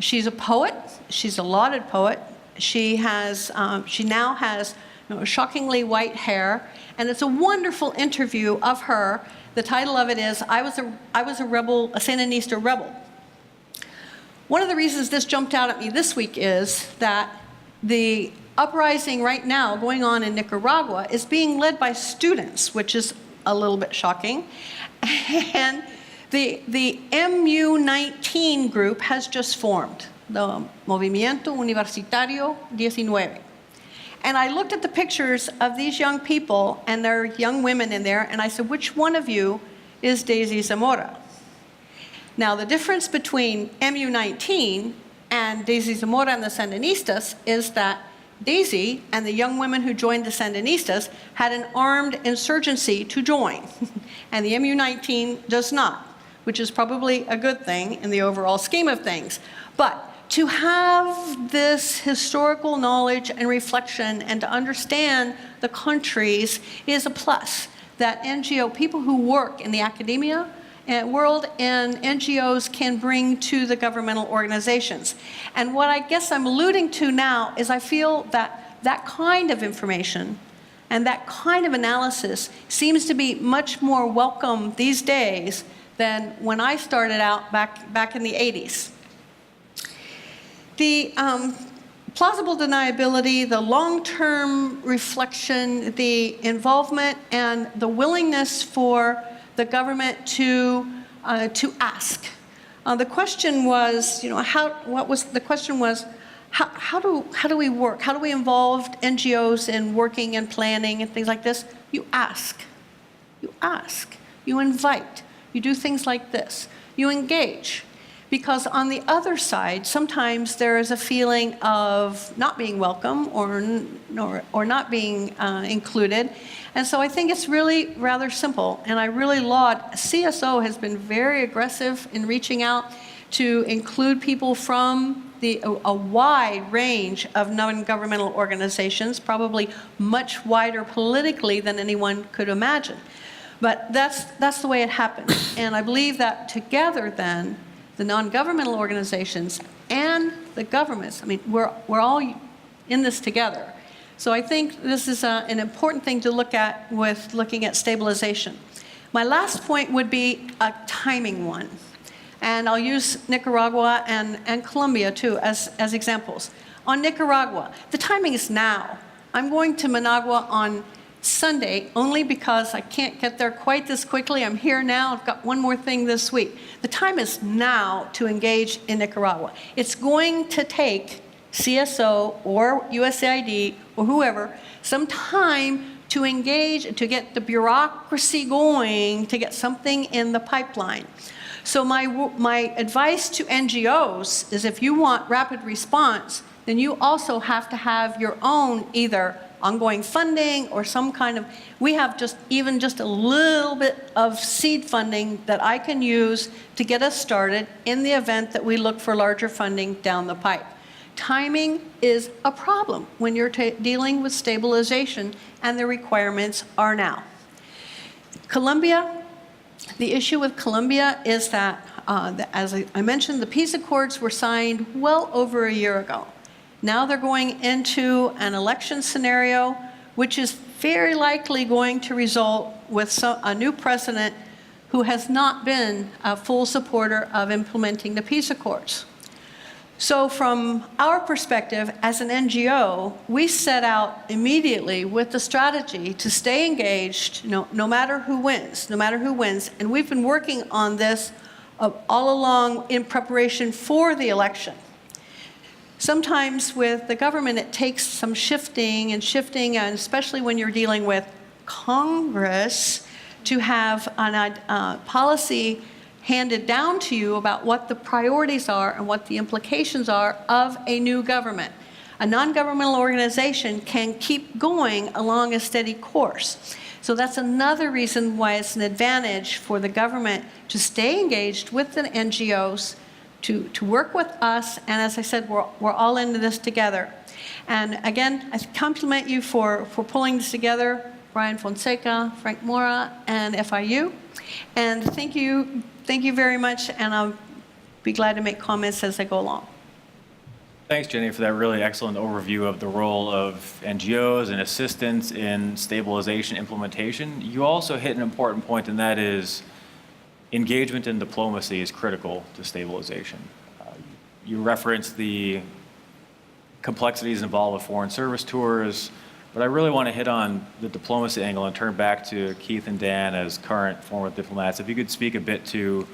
She's a poet. She's a lauded poet. She now has shockingly white hair, and it's a wonderful interview of her. The title of it is, I was a rebel, a Sandinista rebel. One of the reasons this jumped out at me this week is that the uprising right now going on in Nicaragua is being led by students, which is a little bit shocking. And the MU-19 group has just formed, the Movimiento Universitario 19. And I looked at the pictures of these young people, and there are young women in there, and I said, which one of you is Daisy Zamora? Now, the difference between MU-19 and Daisy Zamora and the Sandinistas is that Daisy and the young women who joined the Sandinistas had an armed insurgency to join, and the MU-19 does not, which is probably a good thing in the overall scheme of things. But to have this historical knowledge and reflection and to understand the countries is a plus that NGO, people who work in the academia world and NGOs can bring to the governmental organizations. And what I guess I'm alluding to now is I feel that that kind of information and that kind of analysis seems to be much more welcome these days than when I started out back in the 80s. The plausible deniability, the long-term reflection, the involvement, and the willingness for the government to ask. The question was, how do we work? How do we involve NGOs in working and planning and things like this? You ask. You ask. You invite. You do things like this. You engage. Because on the other side, sometimes there is a feeling of not being welcome or not being included. And so I think it's really rather simple. And I really laud, CSO has been very aggressive in reaching out to include people from a wide range of non-governmental organizations, probably much wider politically than anyone could imagine. But that's the way it happens. And I believe that together then, the non-governmental organizations and the governments, I mean, we're all in this together. So I think this is an important thing to look at with looking at stabilization. My last point would be a timing one. And I'll use Nicaragua and Colombia too as examples. On Nicaragua, the timing is now. I'm going to Managua on Sunday only because I can't get there quite this quickly. I'm here now. I've got one more thing this week. The time is now to engage in Nicaragua. It's going to take CSO or USAID or whoever some time to engage, to get the bureaucracy going, to get something in the pipeline. So my advice to NGOs is if you want rapid response, then you also have to have your own either ongoing funding or some kind of, we have even just a little bit of seed funding that I can use to get us started in the event that we look for larger funding down the pipe. Timing is a problem when you're dealing with stabilization, and the requirements are now. Colombia, the issue with Colombia is that, as I mentioned, the peace accords were signed well over a year ago. Now they're going into an election scenario, which is very likely going to result with a new president who has not been a full supporter of implementing the peace accords. So from our perspective as an NGO, we set out immediately with the strategy to stay engaged, no matter who wins, and we've been working on this all along in preparation for the election. Sometimes with the government, it takes some shifting, and especially when you're dealing with Congress, to have a policy handed down to you about what the priorities are and what the implications are of a new government. A non-governmental organization can keep going along a steady course. So that's another reason why it's an advantage for the government to stay engaged with the NGOs, to work with us, and as I said, we're all into this together. And again, I compliment you for pulling this together, Brian Fonseca, Frank Mora, and FIU. And thank you very much, and I'll be glad to make comments as I go along. Thanks, Jenny, for that really excellent overview of the role of NGOs and assistance in stabilization implementation. You also hit an important point, and that is engagement and diplomacy is critical to stabilization. You referenced the complexities involved with foreign service tours, but I really want to hit on the diplomacy angle and turn back to Keith and Dan as current former diplomats. If you could speak a bit to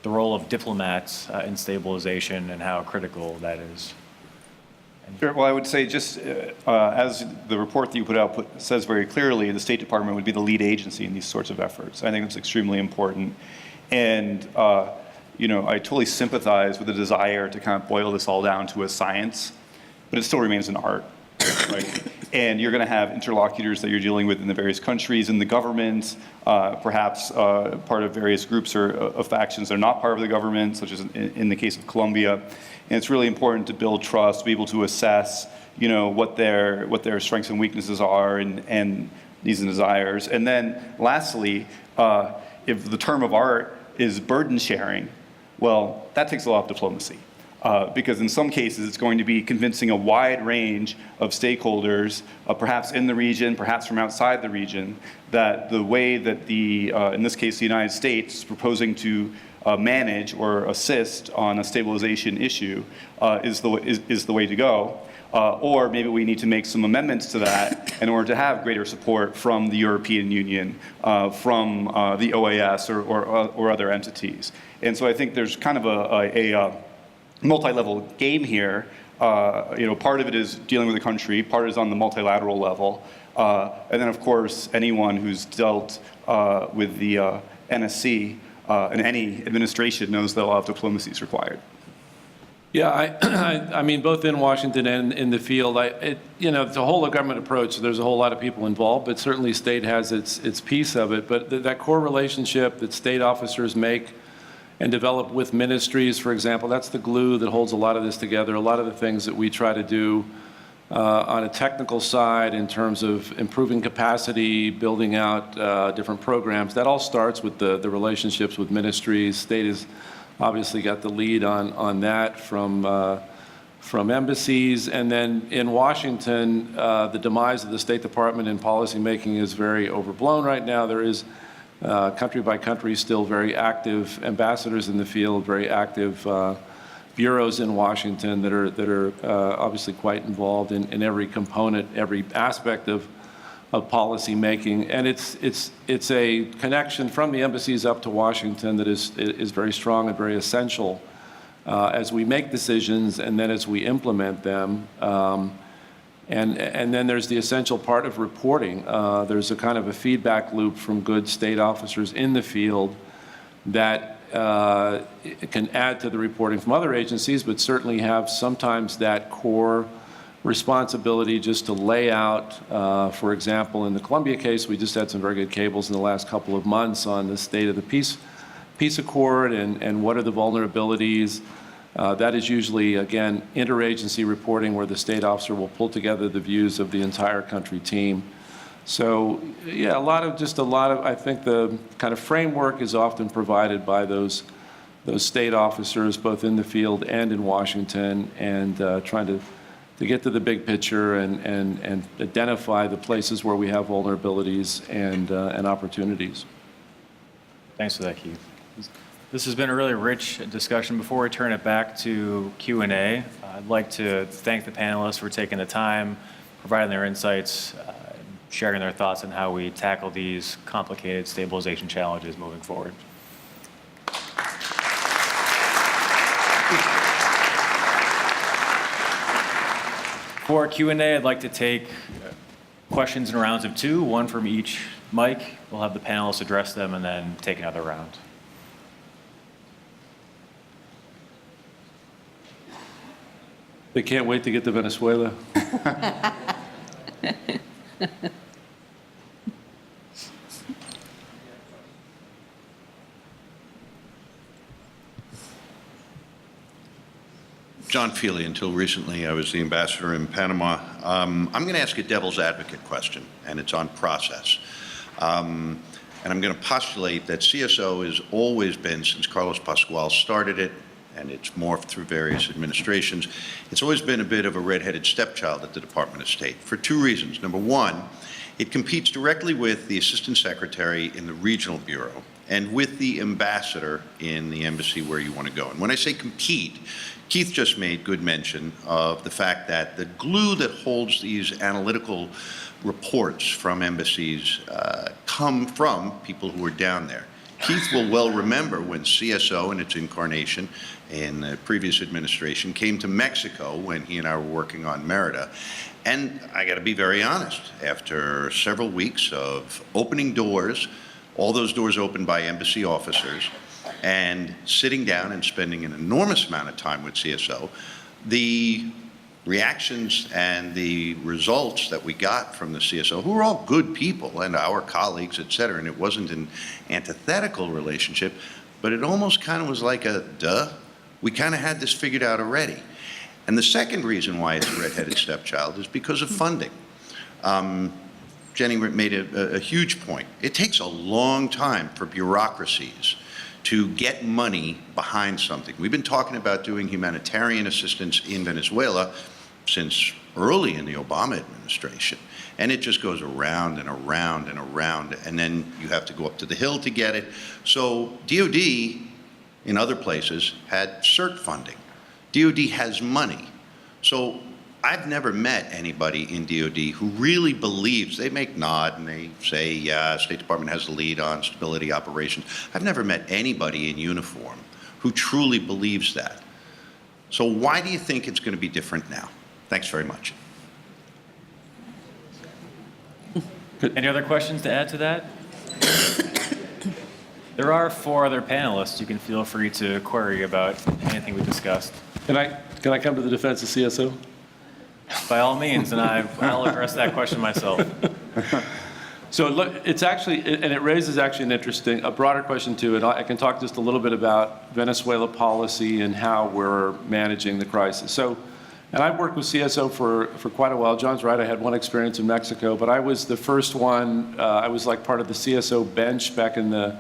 the role of diplomats in stabilization and how critical that is. Sure. Well, I would say just as the report that you put out says very clearly, the State Department would be the lead agency in these sorts of efforts. I think that's extremely important. And, I totally sympathize with the desire to kind of boil this all down to a science, but it still remains an art, right? And you're going to have interlocutors that you're dealing with in the various countries, in the government, perhaps part of various groups or of factions that are not part of the government, such as in the case of Colombia. And it's really important to build trust, to be able to assess, what their strengths and weaknesses are and needs and desires. And then lastly, if the term of art is burden sharing, well, that takes a lot of diplomacy. Because in some cases, it's going to be convincing a wide range of stakeholders, perhaps in the region, perhaps from outside the region, that the way that in this case, the United States is proposing to manage or assist on a stabilization issue is the way to go. Or maybe we need to make some amendments to that in order to have greater support from the European Union, from the OAS or other entities. And so I think there's kind of a multi-level game here. Part of it is dealing with the country, part is on the multilateral level, and then of course anyone who's dealt with the NSC and any administration knows that a lot of diplomacy is required. Yeah, I mean, both in Washington and in the field, it's a whole government approach. So there's a whole lot of people involved, but certainly state has its piece of it. But that core relationship that state officers make and develop with ministries, for example, that's the glue that holds a lot of this together. A lot of the things that we try to do on a technical side in terms of improving capacity, building out different programs, that all starts with the relationships with ministries. State has obviously got the lead on that from embassies. And then in Washington, the demise of the State Department in policymaking is very overblown right now. There is country by country still very active ambassadors in the field, very active bureaus in Washington that are obviously quite involved in every component, every aspect of policy making. And it's a connection from the embassies up to Washington that is very strong and very essential as we make decisions and then as we implement them. And then there's the essential part of reporting. There's a kind of a feedback loop from good state officers in the field that can add to the reporting from other agencies, but certainly have sometimes that core responsibility just to lay out, for example, in the Colombia case, we just had some very good cables in the last couple of months on the state of the peace accord and what are the vulnerabilities. That is usually, again, interagency reporting where the state officer will pull together the views of the entire country team. So, yeah, I think the kind of framework is often provided by those state officers, both in the field and in Washington, and trying to get to the big picture and identify the places where we have vulnerabilities and opportunities. Thanks for that, Keith. This has been a really rich discussion. Before we turn it back to Q&A, I'd like to thank the panelists for taking the time, providing their insights, sharing their thoughts on how we tackle these complicated stabilization challenges moving forward. For Q&A, I'd like to take questions in rounds of 2, one from each mic. We'll have the panelists address them and then take another round. They can't wait to get to Venezuela. John Feely. Until recently, I was the ambassador in Panama. I'm going to ask a devil's advocate question, and it's on process. And I'm going to postulate that CSO has always been, since Carlos Pascual started it, and it's morphed through various administrations, it's always been a bit of a redheaded stepchild at the Department of State for 2 reasons. Number one, it competes directly with the Assistant Secretary in the Regional Bureau and with the ambassador in the embassy where you want to go. And when I say compete, Keith just made good mention of the fact that the glue that holds these analytical reports from embassies come from people who are down there. Keith will well remember when CSO in its incarnation in the previous administration came to Mexico when he and I were working on Merida. And I got to be very honest, after several weeks of opening doors, all those doors opened by embassy officers, and sitting down and spending an enormous amount of time with CSO, the reactions and the results that we got from the CSO, who were all good people and our colleagues, et cetera, and it wasn't an antithetical relationship, but it almost kind of was like a duh. We kind of had this figured out already. And the second reason why it's a redheaded stepchild is because of funding. Jennie made a huge point. It takes a long time for bureaucracies to get money behind something. We've been talking about doing humanitarian assistance in Venezuela since early in the Obama administration. And it just goes around and around and around, and then you have to go up to the Hill to get it. So DOD, in other places, had CERT funding. DOD has money. So I've never met anybody in DOD who really believes, they make nod and they say, yeah, State Department has the lead on stability operations. I've never met anybody in uniform who truly believes that. So why do you think it's going to be different now? Thanks very much. Any other questions to add to that? There are 4 other panelists. You can feel free to query about anything we discussed. Can I come to the defense of CSO? By all means, and I'll address that question myself. So look, it's actually, and it raises actually a broader question too, and I can talk just a little bit about Venezuela policy and how we're managing the crisis. So, and I've worked with CSO for quite a while. John's right, I had one experience in Mexico, but I was the first one, I was like part of the CSO bench back in the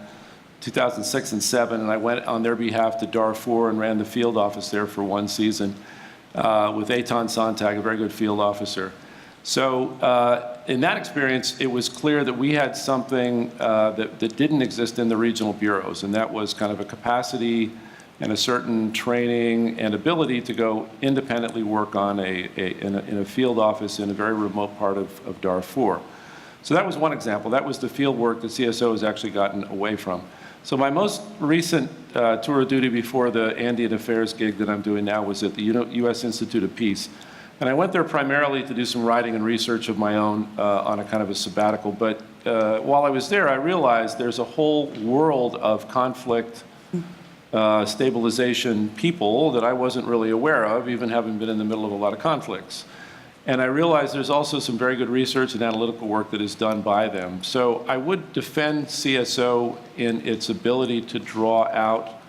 2006 and 7, and I went on their behalf to Darfur and ran the field office there for one season. With Eitan Sontag, a very good field officer. So in that experience, it was clear that we had something that didn't exist in the regional bureaus, and that was kind of a capacity and a certain training and ability to go independently work on in a field office in a very remote part of Darfur. So that was one example. That was the field work that CSO has actually gotten away from. So my most recent tour of duty before the Andean Affairs gig that I'm doing now was at the U.S. Institute of Peace. And I went there primarily to do some writing and research of my own on a kind of a sabbatical. But while I was there, I realized there's a whole world of conflict stabilization people that I wasn't really aware of, even having been in the middle of a lot of conflicts. And I realize there's also some very good research and analytical work that is done by them. So I would defend CSO in its ability to draw out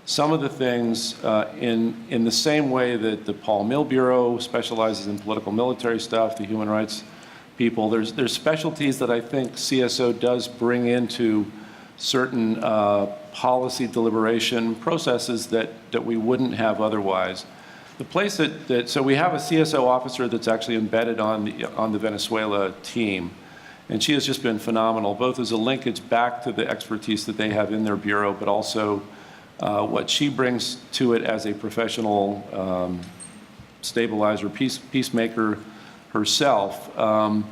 some of the things in the same way that the Paul Mill Bureau specializes in political military stuff, the human rights people. There's specialties that I think CSO does bring into certain policy deliberation processes that we wouldn't have otherwise. The place so we have a CSO officer that's actually embedded on the Venezuela team, and she has just been phenomenal, both as a linkage back to the expertise that they have in their bureau, but also what she brings to it as a professional stabilizer, peacemaker herself. And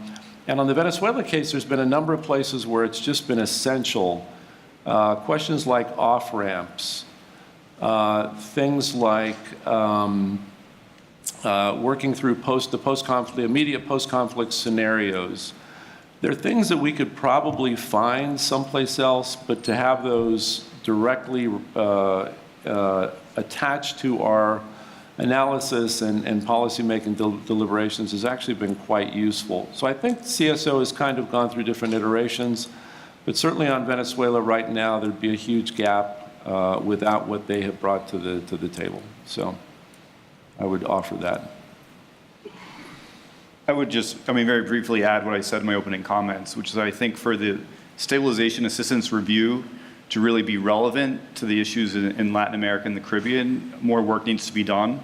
on the Venezuela case, there's been a number of places where it's just been essential. Questions like off-ramps, things like working through the immediate post-conflict scenarios. There are things that we could probably find someplace else, but to have those directly attached to our analysis and policy-making deliberations has actually been quite useful. So I think CSO has kind of gone through different iterations, but certainly on Venezuela right now, there'd be a huge gap without what they have brought to the table. So I would offer that. I would just, very briefly add what I said in my opening comments, which is I think for the stabilization assistance review to really be relevant to the issues in Latin America and the Caribbean, more work needs to be done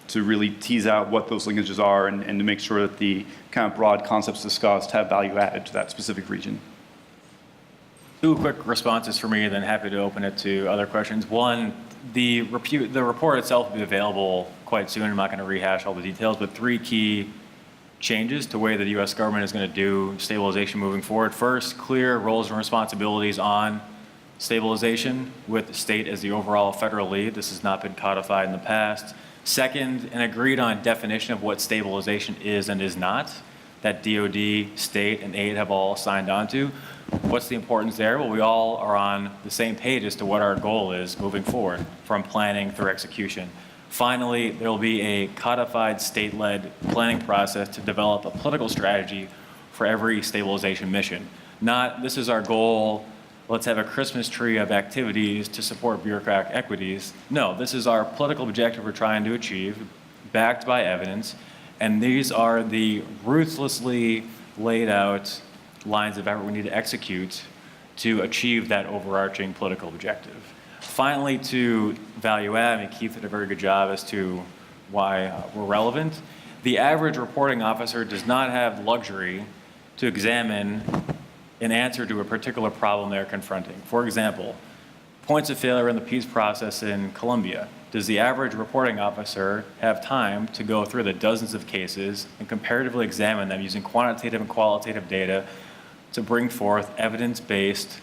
to really tease out what those linkages are and to make sure that the kind of broad concepts discussed have value added to that specific region. Two quick responses for me, and then happy to open it to other questions. One, the report itself will be available quite soon. I'm not going to rehash all the details, but three key changes to the way that the U.S. government is going to do stabilization moving forward. First, clear roles and responsibilities on stabilization with the state as the overall federal lead. This has not been codified in the past. Second, an agreed on definition of what stabilization is and is not that DOD, state, and aid have all signed on to. What's the importance there? Well, we all are on the same page as to what our goal is moving forward from planning through execution. Finally, there will be a codified state-led planning process to develop a political strategy for every stabilization mission. Not, this is our goal, let's have a Christmas tree of activities to support bureaucratic equities. No, this is our political objective we're trying to achieve, backed by evidence, and these are the ruthlessly laid out lines of effort we need to execute to achieve that overarching political objective. Finally, to value add, and Keith did a very good job as to why we're relevant. The average reporting officer does not have the luxury to examine an answer to a particular problem they're confronting. For example, points of failure in the peace process in Colombia. Does the average reporting officer have time to go through the dozens of cases and comparatively examine them using quantitative and qualitative data to bring forth evidence-based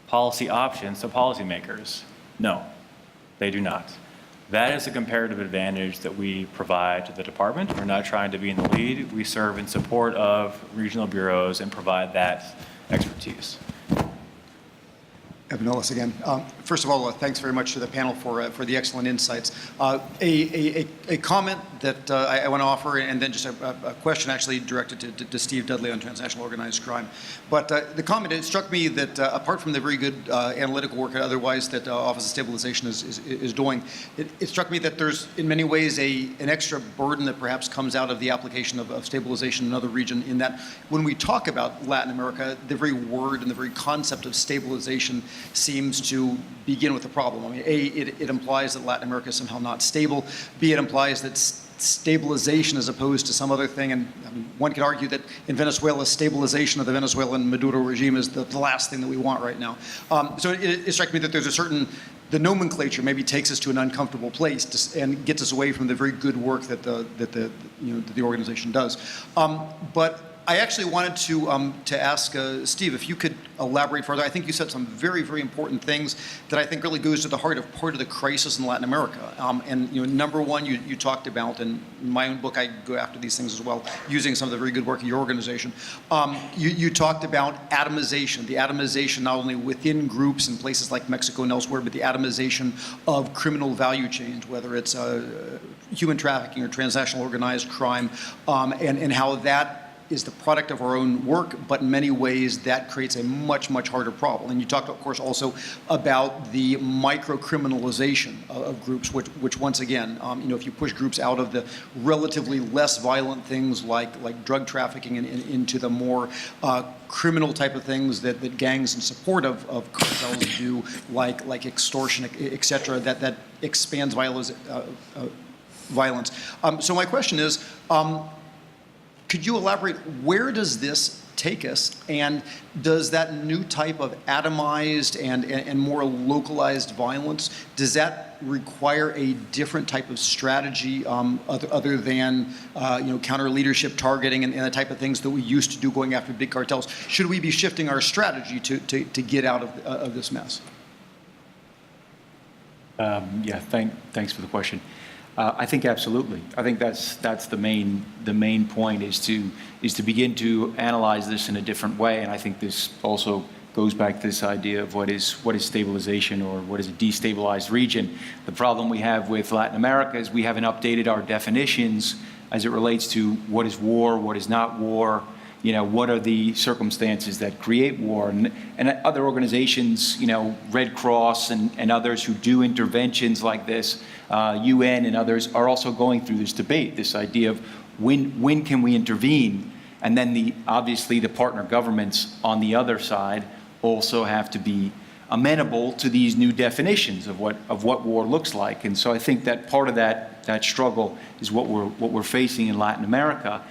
policy options to policymakers? No, they do not. That is a comparative advantage that we provide to the department. We're not trying to be in the lead. We serve in support of regional bureaus and provide that expertise. Evan Ellis again. First of all, thanks very much to the panel for the excellent insights. A comment that I want to offer, and then just a question actually directed to Steve Dudley on transnational organized crime. But the comment, it struck me that apart from the very good analytical work otherwise that Office of Stabilization is doing, it struck me that there's in many ways an extra burden that perhaps comes out of the application of stabilization in another region, in that when we talk about Latin America, the very word and the very concept of stabilization seems to begin with the problem. I mean, A, it implies that Latin America is somehow not stable. B, it implies that stabilization as opposed to some other thing. And I mean, one could argue that in Venezuela, stabilization of the Venezuelan Maduro regime is the last thing that we want right now. So it struck me that there's a certain, the nomenclature maybe takes us to an uncomfortable place and gets us away from the very good work that the organization does. But I actually wanted to ask Steve if you could elaborate further. I think you said some very, very important things that I think really goes to the heart of part of the crisis in Latin America. And number one, you talked about, and in my own book I go after these things as well, using some of the very good work of your organization. You talked about atomization, the atomization not only within groups in places like Mexico and elsewhere, but the atomization of criminal value chains, whether it's human trafficking or transnational organized crime, and how that is the product of our own work, but in many ways that creates a much, much harder problem. And you talked, of course, also about the micro-criminalization of groups, which once again, if you push groups out of the relatively less violent things like drug trafficking and into the more criminal type of things that gangs in support of cartels do, like extortion, et cetera, that expands violence. So my question is, could you elaborate, where does this take us? And does that new type of atomized and more localized violence, does that require a different type of strategy other than counter leadership targeting and the type of things that we used to do going after big cartels? Should we be shifting our strategy to get out of this mess? Thanks for the question. I think absolutely. I think that's the main point is to begin to analyze this in a different way, and I think this also goes back to this idea of what is stabilization or what is a destabilized region. The problem we have with Latin America is we haven't updated our definitions as it relates to what is war, what is not war. What are the circumstances that create war? And other organizations, Red Cross and others who do interventions like this, UN and others, are also going through this debate, this idea of when can we intervene? And then obviously the partner governments on the other side also have to be amenable to these new definitions of what war looks like. And so I think that part of that struggle is what we're facing in Latin America.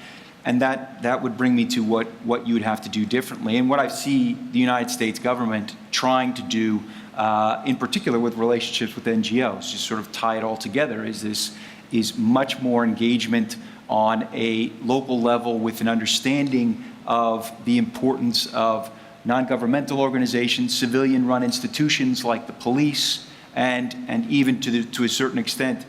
And that would bring me to what you would have to do differently. And what I see the United States government trying to do, in particular with relationships with NGOs, just sort of tie it all together, is much more engagement on a local level with an understanding of the importance of non-governmental organizations, civilian-run institutions like the police, and even to a certain extent,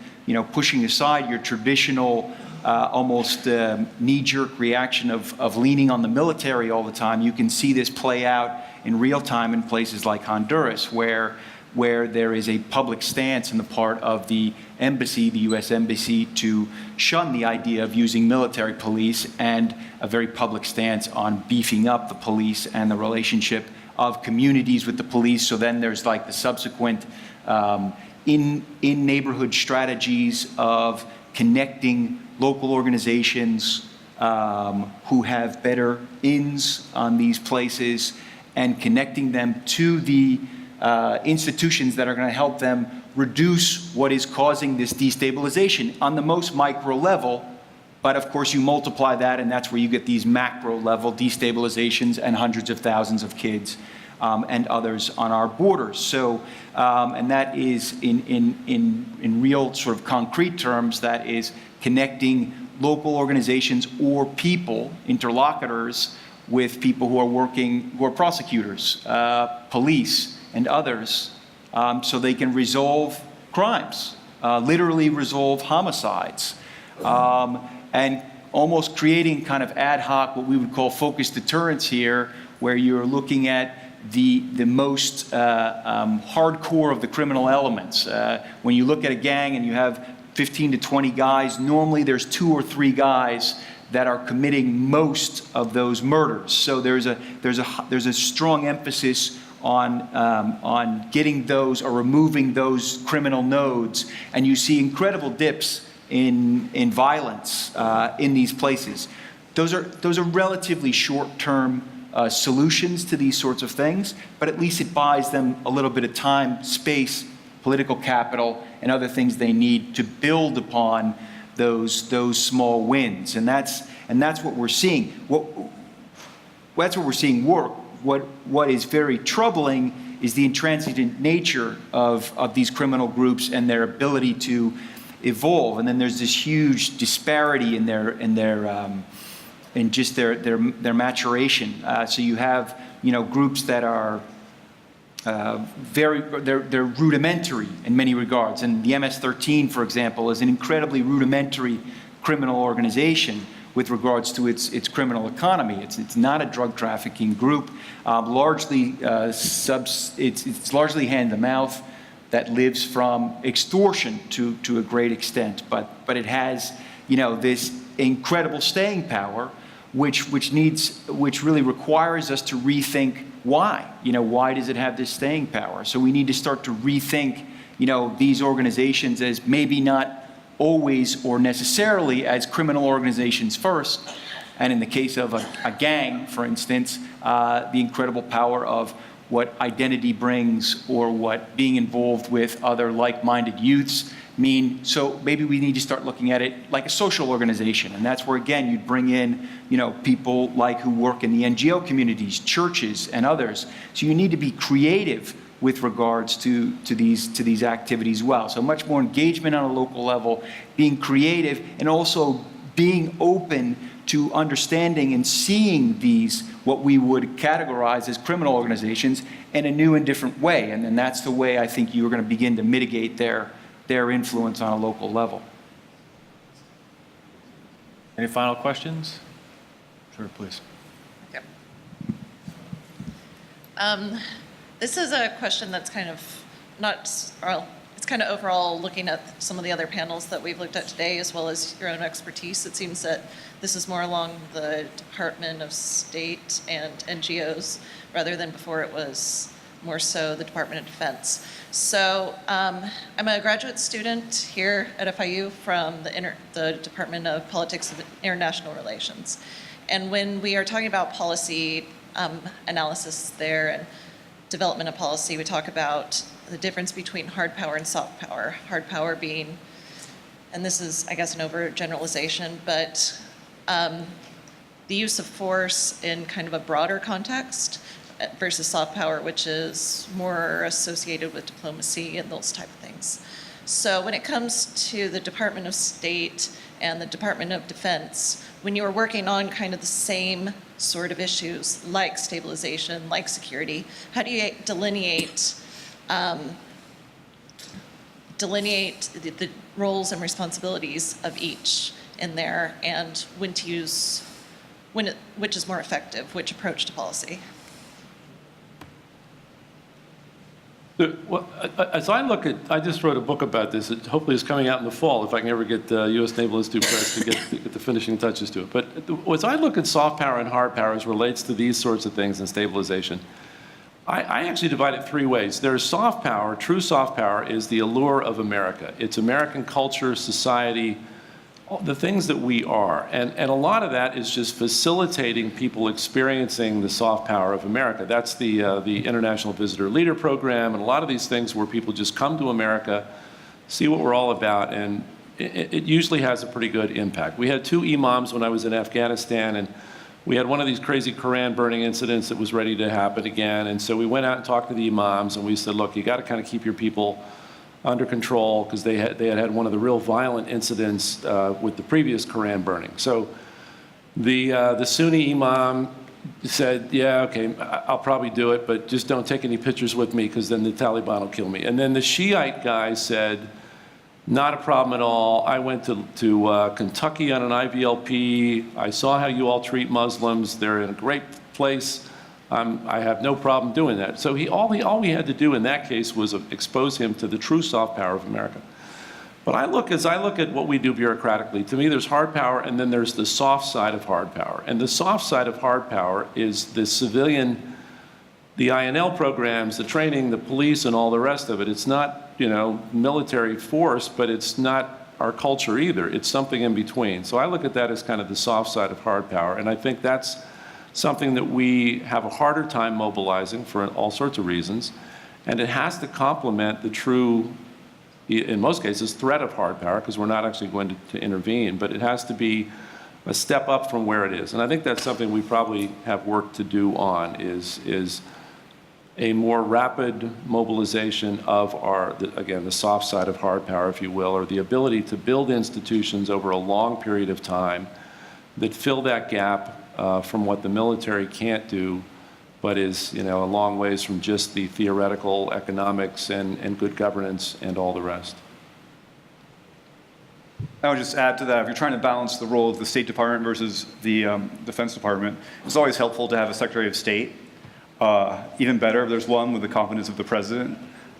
pushing aside your traditional almost knee-jerk reaction of leaning on the military all the time. You can see this play out in real time in places like Honduras, where there is a public stance on the part of the embassy, the U.S. embassy, to shun the idea of using military police, and a very public stance on beefing up the police and the relationship of communities with the police. So then there's like the subsequent in-neighborhood strategies of connecting local organizations who have better ins on these places and connecting them to the institutions that are going to help them reduce what is causing this destabilization on the most micro level. But of course you multiply that, and that's where you get these macro level destabilizations and hundreds of thousands of kids and others on our borders. So, and that is in real sort of concrete terms, that is connecting local organizations or people, interlocutors, with people who are prosecutors, police, and others, so they can resolve crimes, literally resolve homicides, and almost creating kind of ad hoc, what we would call focused deterrence here, where you're looking at the most hardcore of the criminal elements. When you look at a gang and you have 15 to 20 guys, normally there's 2 or 3 guys that are committing most of those murders. So there's a strong emphasis on getting those or removing those criminal nodes, and you see incredible dips in violence in these places. Those are relatively short-term solutions to these sorts of things, but at least it buys them a little bit of time, space, political capital, and other things they need to build upon those small wins. And that's what we're seeing. That's what we're seeing work. What is very troubling is the intransigent nature of these criminal groups and their ability to evolve. And then there's this huge disparity in their in just their maturation. So you have, groups that are they're rudimentary in many regards. And the MS-13, for example, is an incredibly rudimentary criminal organization with regards to its criminal economy. It's not a drug trafficking group. It's largely hand to mouth that lives from extortion to a great extent. But it has, this incredible staying power, which really requires us to rethink why. Why does it have this staying power? So we need to start to rethink, these organizations as maybe not always or necessarily as criminal organizations first, and in the case of a gang, for instance, the incredible power of what identity brings or what being involved with other like-minded youths mean. So maybe we need to start looking at it like a social organization, and that's where, again, you'd bring in, people like who work in the NGO communities, churches, and others. So you need to be creative with regards to these activities as well. So much more engagement on a local level, being creative, and also being open to understanding and seeing these, what we would categorize as criminal organizations, in a new and different way. And then that's the way I think you're going to begin to mitigate their influence on a local level. Any final questions? Sure, please. Okay. This is a question that's kind of it's kind of overall looking at some of the other panels that we've looked at today, as well as your own expertise. It seems that this is more along the Department of State and NGOs, rather than before it was more so the Department of Defense. So I'm a graduate student here at FIU from the Department of Politics and International Relations. And when we are talking about policy analysis there and development of policy, we talk about the difference between hard power and soft power. Hard power being, and this is, I guess, an overgeneralization, but the use of force in kind of a broader context versus soft power, which is more associated with diplomacy and those type of things. So when it comes to the Department of State and the Department of Defense, when you're working on kind of the same sort of issues like stabilization, like security, how do you delineate the roles and responsibilities of each in there, and when to use, which is more effective, which approach to policy? As I look at, I just wrote a book about this. It hopefully is coming out in the fall if I can ever get U.S. Naval Institute Press to get the finishing touches to it. But as I look at soft power and hard power as relates to these sorts of things in stabilization, I actually divide it three ways. There's soft power. True soft power is the allure of America. It's American culture, society, the things that we are. And a lot of that is just facilitating people experiencing the soft power of America. That's the International Visitor Leader Program and a lot of these things where people just come to America, see what we're all about, and it usually has a pretty good impact. We had 2 imams when I was in Afghanistan, and we had one of these crazy Quran burning incidents that was ready to happen again. And so we went out and talked to the imams, and we said, look, you got to kind of keep your people under control, because they had one of the real violent incidents with the previous Quran burning. So the Sunni imam said, yeah, okay, I'll probably do it, but just don't take any pictures with me, because then the Taliban will kill me. And then the Shiite guy said, not a problem at all. I went to Kentucky on an IVLP. I saw how you all treat Muslims. They're in a great place. I have no problem doing that. So all we had to do in that case was expose him to the true soft power of America. But as I look at what we do bureaucratically, to me there's hard power, and then there's the soft side of hard power. And the soft side of hard power is the civilian, the INL programs, the training, the police, and all the rest of it. It's not, military force, but it's not our culture either. It's something in between. So I look at that as kind of the soft side of hard power, and I think that's something that we have a harder time mobilizing for all sorts of reasons, and it has to complement the true, in most cases, threat of hard power, because we're not actually going to intervene, but it has to be a step up from where it is. And I think that's something we probably have work to do on, is a more rapid mobilization of the soft side of hard power, if you will, or the ability to build institutions over a long period of time that fill that gap from what the military can't do, but is, a long ways from just the theoretical economics and good governance and all the rest. I would just add to that, if you're trying to balance the role of the State Department versus the Defense Department, it's always helpful to have a Secretary of State. Even better if there's one with the confidence of the President.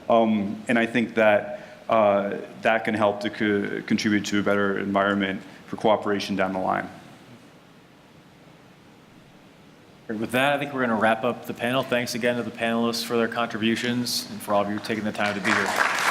And I think that that can help to contribute to a better environment for cooperation down the line. With that, I think we're going to wrap up the panel. Thanks again to the panelists for their contributions and for all of you taking the time to be here.